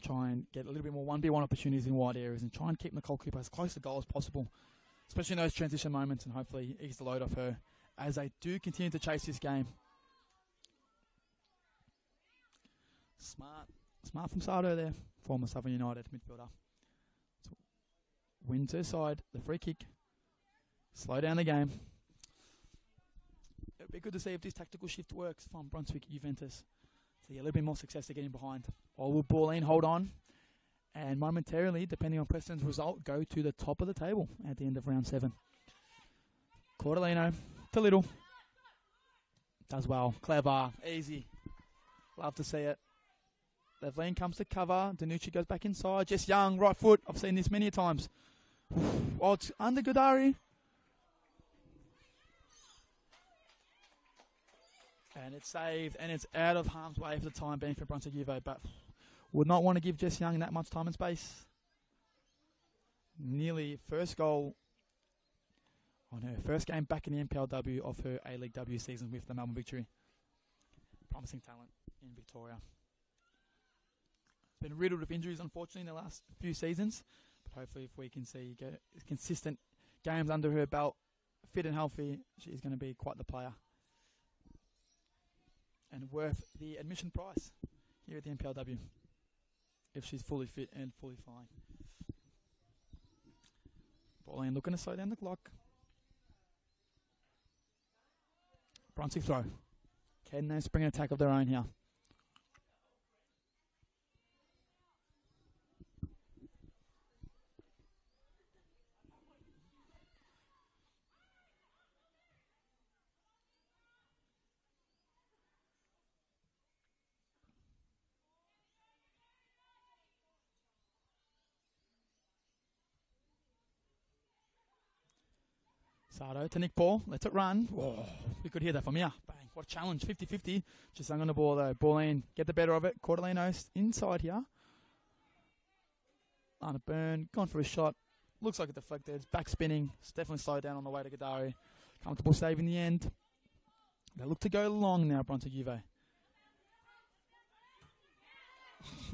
try and get a little bit more 1v1 opportunities in wide areas, and try and keep Nicole Cooper as close to goal as possible, especially in those transition moments, and hopefully ease the load off her as they do continue to chase this game. Smart from Sardo there, former Southern United midfielder. So wins her side, the free kick. Slow down the game. It would be good to see if this tactical shift works from Brunswick Juventus. See a little bit more success to getting behind. Or will Bulleen hold on and momentarily, depending on Preston's result, go to the top of the table at the end of round 7. Cordelino to Little. Does well. Clever. Easy. Love to see it. Levine comes to cover. Danucci goes back inside. Jess Young, right foot. I've seen this many times. Oh, it's under Godari. And it's saved, and it's out of harm's way for the time being for Brunswick Juve, but would not want to give Jess Young that much time and space. Nearly first goal on her first game back in the NPLW of her A-League W season with the Melbourne Victory. promising talent in Victoria. Been riddled with injuries, unfortunately, in the last few seasons. But hopefully, if we can see consistent games under her belt, fit and healthy, she's going to be quite the player. And worth the admission price here at the NPLW, if she's fully fit and fully fine. Bulleen looking to slow down the clock. Brunswick throw. Can they spring an attack of their own here? Sardo to Nick Paul. Lets it run. Whoa, we could hear that from here. Bang. What a challenge. 50-50. Just hung on the ball though. Bulleen get the better of it. Cordelino inside here. Lana Byrne. Gone for a shot. Looks like it deflected. It's back spinning. It's definitely slowed down on the way to Gadari. Comfortable save in the end. They look to go long now, Brunswick Juve.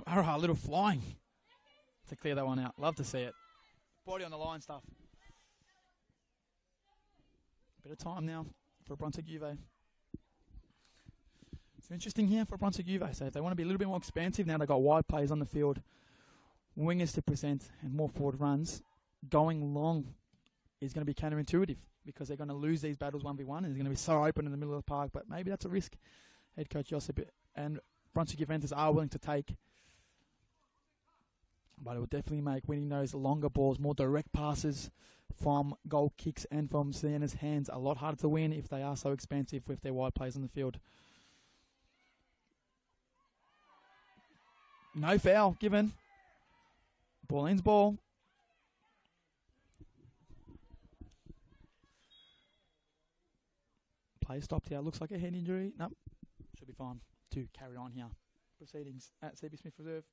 Araha, a little flying to clear that one out. Love to see it. Body on the line stuff. Bit of time now for Brunswick Juve. It's interesting here for Brunswick Juve. So if they want to be a little bit more expansive, now they've got wide players on the field, wingers to present, and more forward runs. Going long is going to be counterintuitive because they're going to lose these battles 1v1 and it's going to be so open in the middle of the park. But maybe that's a risk head coach Josip and Brunswick Juventus are willing to take. But it will definitely make winning those longer balls, more direct passes from goal kicks and from Sienna's hands a lot harder to win if they are so expansive with their wide players on the field. No foul given. Bulleen's ball. Play stopped here. Looks like a head injury. Nope. Should be fine to carry on here. Proceedings at CB Smith Reserve.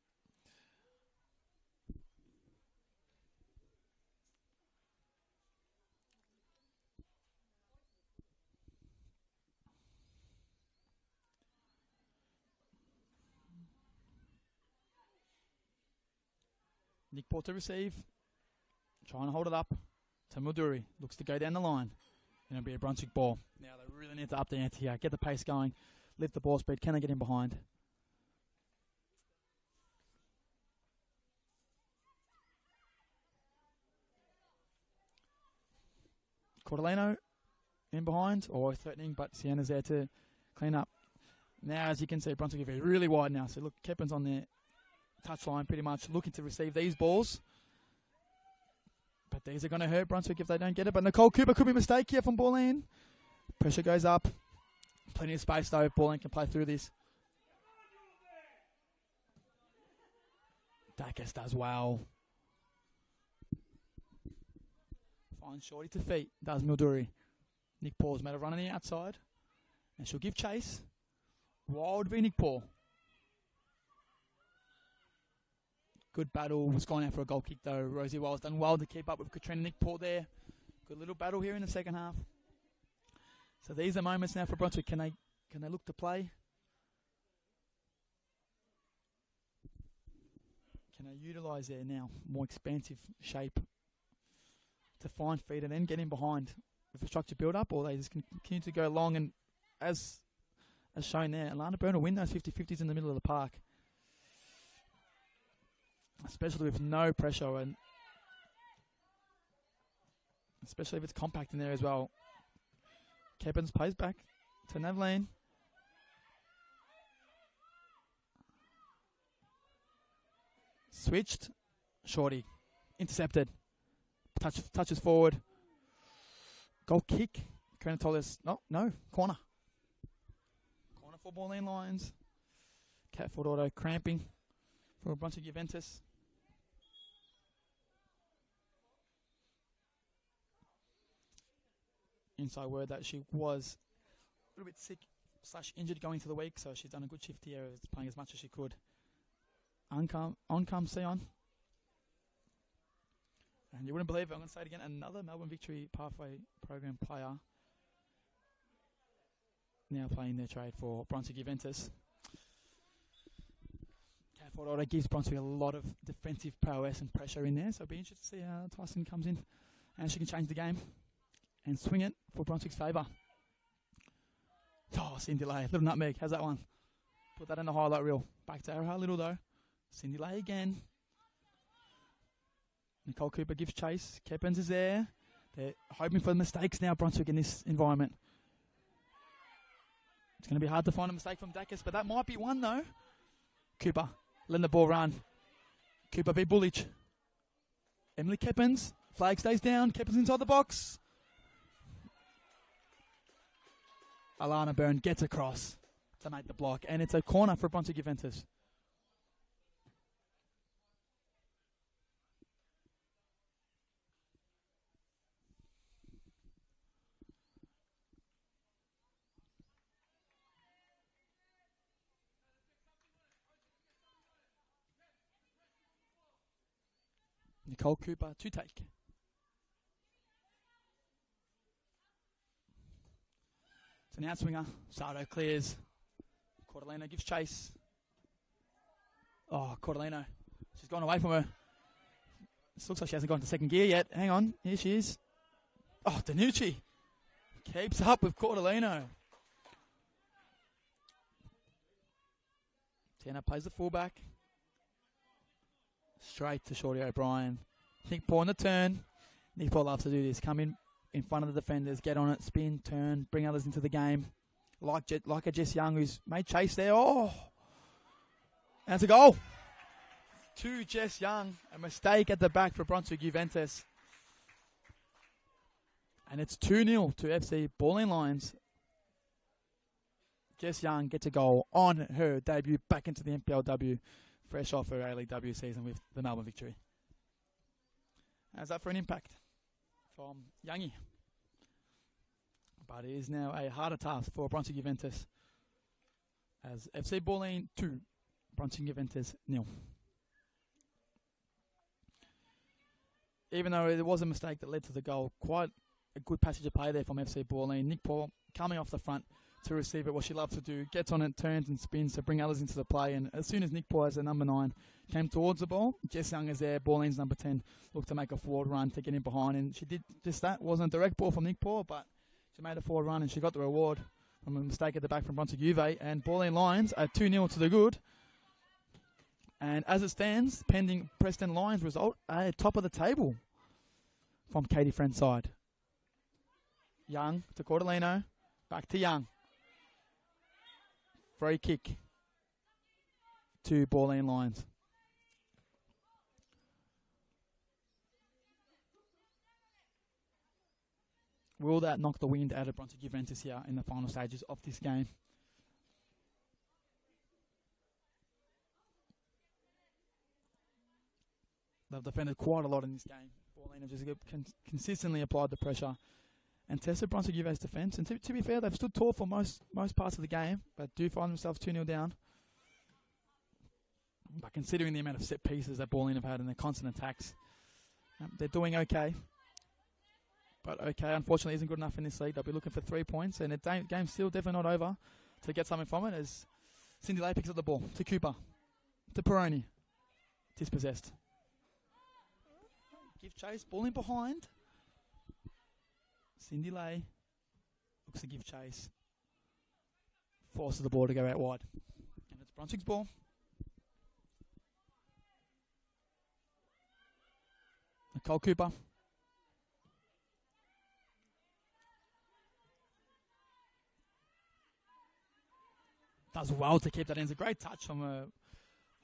Nick Paul to receive. Trying to hold it up. To Milduri. Looks to go down the line. And it'll be a Brunswick ball. Now they really need to up the ante here. Get the pace going. Lift the ball speed. Can they get in behind? Cordelino in behind. Or threatening, but Sienna's there to clean up. Now, as you can see, Brunswick are really wide now. So look, Keppen's on there. Touchline pretty much looking to receive these balls. But these are going to hurt Brunswick if they don't get it. But Nicole Cooper could be a mistake here from Bulleen. Pressure goes up. Plenty of space though if Bulleen can play through this. Dacus does well. Finds Shorty to feet. Does Milduri. Nick Paul's made a run on the outside. And she'll give chase. Wild v Nick Paul. Good battle. Was gone out for a goal kick though. Rosie Wiles done well to keep up with Katrina Nick Paul there. Good little battle here in the second half. So these are moments now for Brunswick. Can they look to play? Can they utilise their now more expansive shape to find feet and then get in behind with a structured build up, or they just continue to go long and as shown there, Alana Byrne will win those 50-50s in the middle of the park. Especially with no pressure and especially if it's compact in there as well. Keppens plays back to Nevleen. Switched. Shorty. Intercepted. Touches forward. Goal kick. Krenatolis. No. Corner. Corner for Bulleen Lions. Catford Auto cramping for Brunswick Juventus. Inside word that she was a little bit sick / injured going into the week, so she's done a good shift here, playing as much as she could. On comes Sion. And you wouldn't believe it, I'm going to say it again, another Melbourne Victory Pathway Program player now playing their trade for Brunswick Juventus. Cat forward order gives Brunswick a lot of defensive prowess and pressure in there, so it'll be interesting to see how Tyson comes in and she can change the game and swing it for Brunswick's favour. Oh, Cindy Lay, little nutmeg, how's that one? Put that in the highlight reel. Back to Araha Little though. Cindy Lay again. Nicole Cooper gives chase. Keppens is there. They're hoping for mistakes now, Brunswick, in this environment. It's going to be hard to find a mistake from Dacus, but that might be one though. Cooper, letting the ball run. Cooper v. Bullich. Emily Keppens. Flag stays down. Keppens inside the box. Alana Byrne gets across to make the block, and it's a corner for Brunswick Juventus. Nicole Cooper to take. It's an outswinger. Sardo clears. Cordelino gives chase. Oh, Cordelino. She's gone away from her. This looks like she hasn't gone to second gear yet. Hang on. Here she is. Oh, Danucci keeps up with Cordelino. Tiana plays the fullback. Straight to Shorty O'Brien. Nick Paul on the turn. Nick Paul loves to do this. Come in front of the defenders, get on it, spin, turn, bring others into the game. Like a Jess Young who's made chase there. Oh! And it's a goal. To Jess Young. A mistake at the back for Brunswick Juventus. And it's 2-0 to FC Bulleen Lions. Jess Young gets a goal on her debut back into the NPLW. Fresh off her A-League W season with the Melbourne Victory. How's that for an impact from Youngie? But it is now a harder task for Brunswick Juventus as FC Bulleen 2, Brunswick Juventus 0. Even though it was a mistake that led to the goal, quite a good passage of play there from FC Bulleen. Nick Paul coming off the front to receive it, what she loves to do, gets on it, turns and spins to bring others into the play, and as soon as Nick Paul, as the number 9, came towards the ball, Jess Young is there, Bulleen's number 10, looked to make a forward run to get in behind, and she did just that. Wasn't a direct ball from Nick Paul, but she made a forward run and she got the reward from a mistake at the back from Brunswick Juve, and Bulleen Lions are 2-0 to the good. And as it stands, pending Preston Lions result, top of the table from Katie Friend's side. Young to Cordelino, back to Young. Free kick to Bulleen Lions. Will that knock the wind out of Brunswick Juventus here in the final stages of this game? They've defended quite a lot in this game. Bulleen have just consistently applied the pressure and tested Brunswick Juve's defence. And to be fair, they've stood tall for most parts of the game, but do find themselves 2-0 down. But considering the amount of set pieces that Bulleen have had and their constant attacks, they're doing okay. But okay, unfortunately, isn't good enough in this league. They'll be looking for 3 points, and the game's still definitely not over to get something from it as Cindy Lay picks up the ball to Cooper, to Peroni. Dispossessed. Give chase, ball in behind. Cindy Lay looks to give chase. Forces the ball to go out wide. And it's Brunswick's ball. Nicole Cooper. Does well to keep that in. It's a great touch from a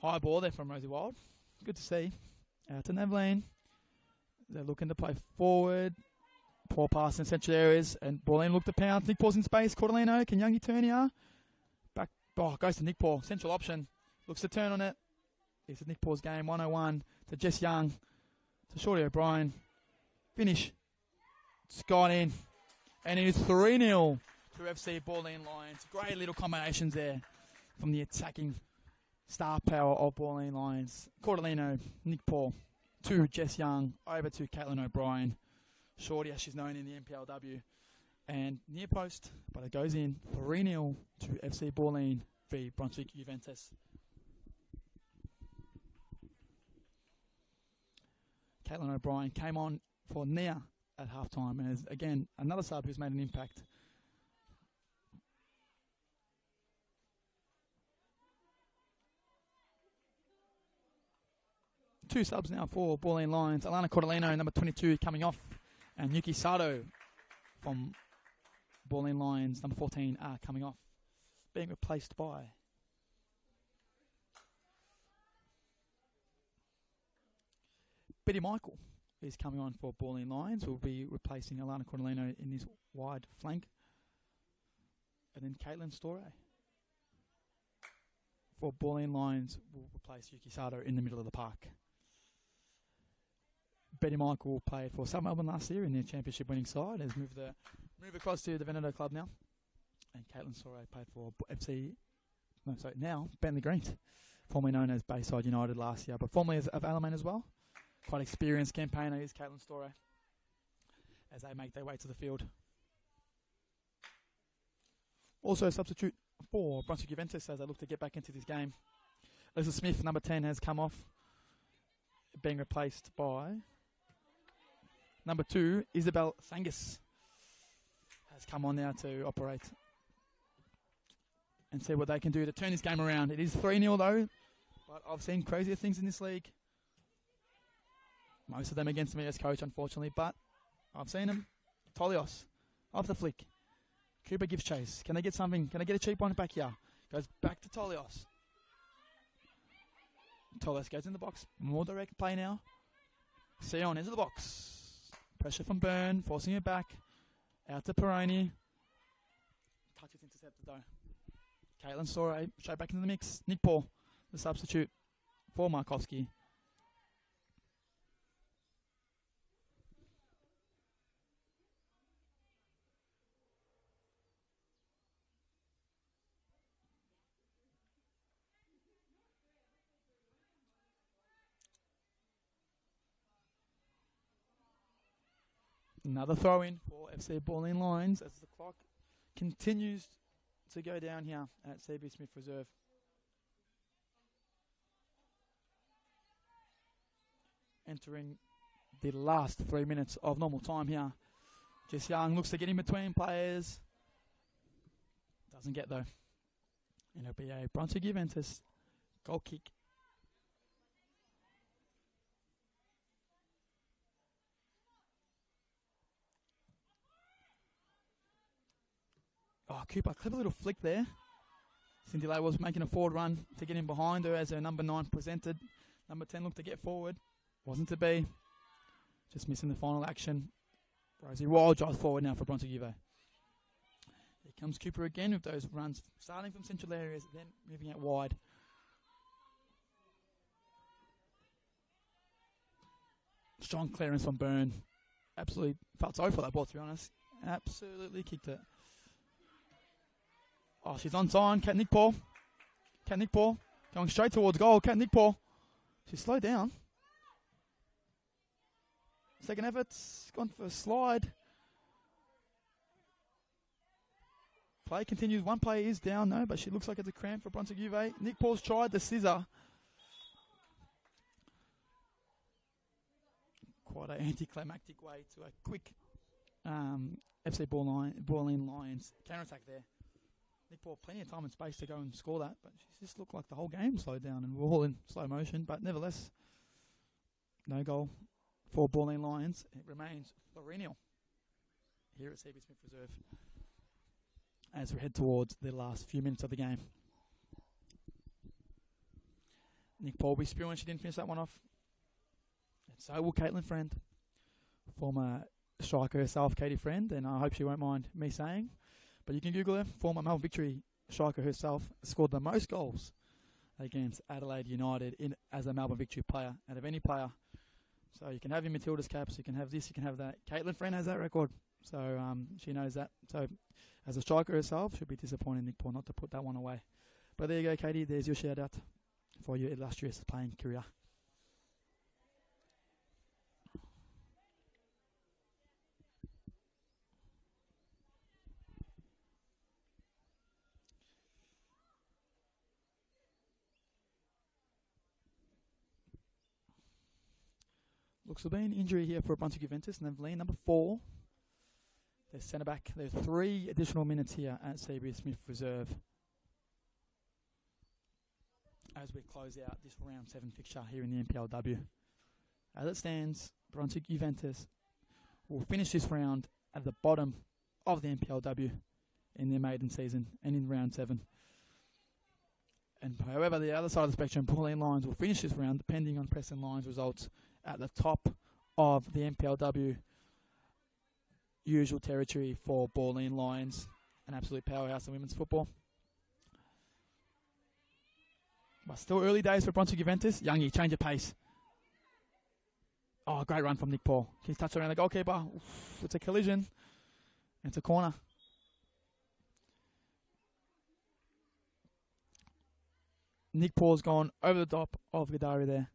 high ball there from Rosie Wild. Good to see. Out to Nevleen. They're looking to play forward. Poor pass in central areas. And Bulleen look to pound. Nick Paul's in space. Cordelino. Can Youngie turn here? Back. Oh, goes to Nick Paul. Central option. Looks to turn on it. This is Nick Paul's game. 101 to Jess Young. To Shorty O'Brien. Finish. It's gone in. And it is 3-0 to FC Bulleen Lions. Great little combinations there from the attacking star power of Bulleen Lions. Cordelino, Nick Paul, to Jess Young, over to Caitlin O'Brien. Shorty, as she's known in the NPLW. And near post, but it goes in 3-0 to FC Bulleen v Brunswick Juventus. Caitlin O'Brien came on for Nia at halftime, and is again another sub who's made an impact. Two subs now for Bulleen Lions. Alana Cordolino, number 22, coming off, and Yuki Sato from Bulleen Lions, number 14, are coming off, being replaced by Betty Michael is coming on for Bulleen Lions. Will be replacing Alana Cordolino in this wide flank. And then Caitlin Storey for Bulleen Lions will replace Yuki Sato in the middle of the park. Betty Michael played for South Melbourne last year in their championship winning side. Has moved across to the Veneto club now. And Caitlin Storey played for now Bentley Green, formerly known as Bayside United last year, but formerly of Alamein as well. Quite experienced campaigner is Caitlin Storey as they make their way to the field. Also a substitute for Brunswick Juventus as they look to get back into this game. Lisa Smith, number 10, has come off, being replaced by number 2, Isabel Sangus, has come on now to operate and see what they can do to turn this game around. It is 3-0 though, but I've seen crazier things in this league. Most of them against me as coach, unfortunately, but I've seen them. Tolios, off the flick. Cooper gives chase. Can they get something? Can they get a cheap one back here? Goes back to Tolios. Tolios goes in the box. More direct play now. Sion into the box. Pressure from Byrne, forcing it back. Out to Peroni. Touch is intercepted though. Caitlin Storey, straight back into the mix. Nick Paul, the substitute for Markovsky. Another throw in for FC Bulleen Lions as the clock continues to go down here at CB Smith Reserve. Entering the last 3 minutes of normal time here. Jess Young looks to get in between players. Doesn't get though. And it'll be a Brunswick Juventus goal kick. Oh, Cooper, clever little flick there. Cindy Lay was making a forward run to get in behind her as her number 9 presented. Number 10 looked to get forward. Wasn't to be. Just missing the final action. Rosie Wild drives forward now for Brunswick Juve. Here comes Cooper again with those runs, starting from central areas, then moving out wide. Strong clearance from Byrne. Absolutely felt sorry for that ball, to be honest. Absolutely kicked it. Oh, she's on time. Kat Nick Paul. Going straight towards goal. Kat Nick Paul. She's slowed down. Second effort's gone for a slide. Play continues. One player is down, no, but she looks like it's a cramp for Brunswick Juve. Nick Paul's tried the scissor. Quite an anticlimactic way to a quick FC Bulleen Lions counter-attack there. Nick Paul, plenty of time and space to go and score that, but she just looked like the whole game slowed down and we're all in slow motion. But nevertheless, no goal for Bulleen Lions. It remains 3-0 here at CB Smith Reserve as we head towards the last few minutes of the game. Nick Paul will be spewing. She didn't finish that one off. And so will Caitlin Friend, former striker herself, Katie Friend, and I hope she won't mind me saying. But you can Google her. Former Melbourne Victory striker herself, scored the most goals against Adelaide United as a Melbourne Victory player out of any player. So you can have your Matilda's caps, you can have this, you can have that. Caitlin Friend has that record, so she knows that. So as a striker herself, she'll be disappointed Nick Paul not to put that one away. But there you go, Katie. There's your shout out for your illustrious playing career. Looks to be an injury here for Brunswick Juventus, and then Bulleen, number 4. Their centre back. There's 3 additional minutes here at CB Smith Reserve as we close out this round 7 fixture here in the NPLW. As it stands, Brunswick Juventus will finish this round at the bottom of the NPLW in their maiden season and in round 7. And however, the other side of the spectrum, Bulleen Lions will finish this round, depending on Preston Lions results, at the top of the NPLW usual territory for Bulleen Lions, an absolute powerhouse in women's football. But still early days for Brunswick Juventus. Youngie, change of pace. Oh, great run from Nick Paul. He's touched around the goalkeeper. Oof, it's a collision. It's a corner. Nick Paul's gone over the top of Gadari there.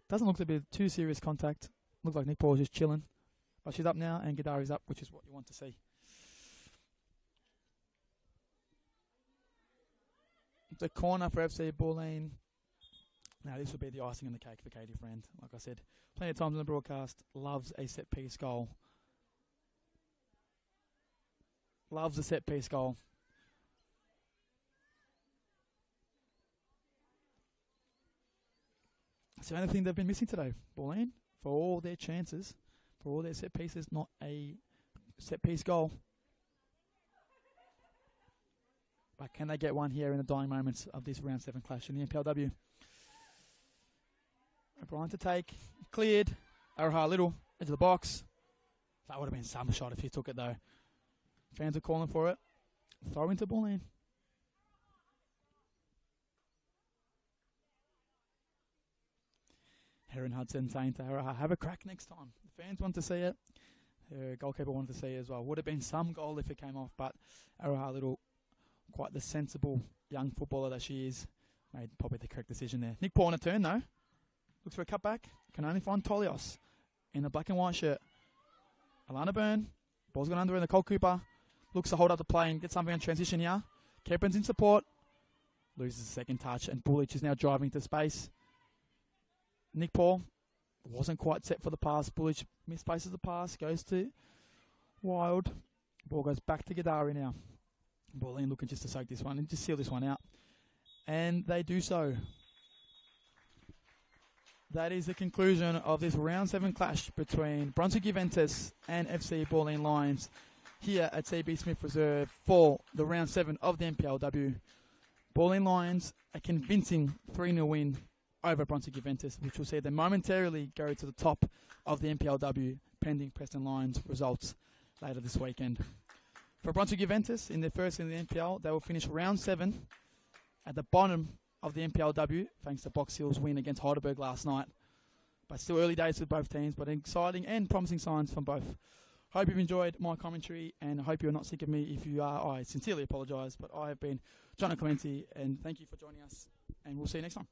Doesn't look to be too serious contact. Looks like Nick Paul's just chilling. But she's up now and Gadari's up, which is what you want to see. It's a corner for FC Bulleen. Now this will be the icing on the cake for Katie Friend. Like I said, plenty of times in the broadcast, loves a set piece goal. Loves a set piece goal. It's the only thing they've been missing today, Bulleen, for all their chances, for all their set pieces, not a set piece goal. But can they get one here in the dying moments of this round 7 clash in the NPLW? O'Brien to take, cleared, Araha Little, edge of the box. That would have been some shot if he took it though. Fans are calling for it. Throw into Bulleen. Heron Hudson saying to Araha, have a crack next time. The fans want to see it. Her goalkeeper wanted to see it as well. Would have been some goal if it came off, but Araha Little, quite the sensible young footballer that she is, made probably the correct decision there. Nick Paul on a turn though. Looks for a cutback. Can only find Tolios in a black and white shirt. Alana Byrne. Ball's gone under in the Cole Cooper. Looks to hold up the play and get something on transition here. Kepin's in support. Loses the second touch and Bullich is now driving to space. Nick Paul wasn't quite set for the pass. Bullich misplaces the pass. Goes to Wild. Ball goes back to Gadari now. Bulleen looking just to soak this one and just seal this one out. And they do so. That is the conclusion of this round 7 clash between Brunswick Juventus and FC Bulleen Lions here at CB Smith Reserve for the round 7 of the NPLW. Bulleen Lions a convincing 3-0 win over Brunswick Juventus, which will see them momentarily go to the top of the NPLW pending Preston Lions results later this weekend. For Brunswick Juventus, in their first in the NPL, they will finish round 7 at the bottom of the NPLW, thanks to Box Hill's win against Heidelberg last night. But still early days with both teams, but exciting and promising signs from both. Hope you've enjoyed my commentary, and I hope you're not sick of me. If you are, I sincerely apologise, but I have been John Clementi, and thank you for joining us, and we'll see you next time.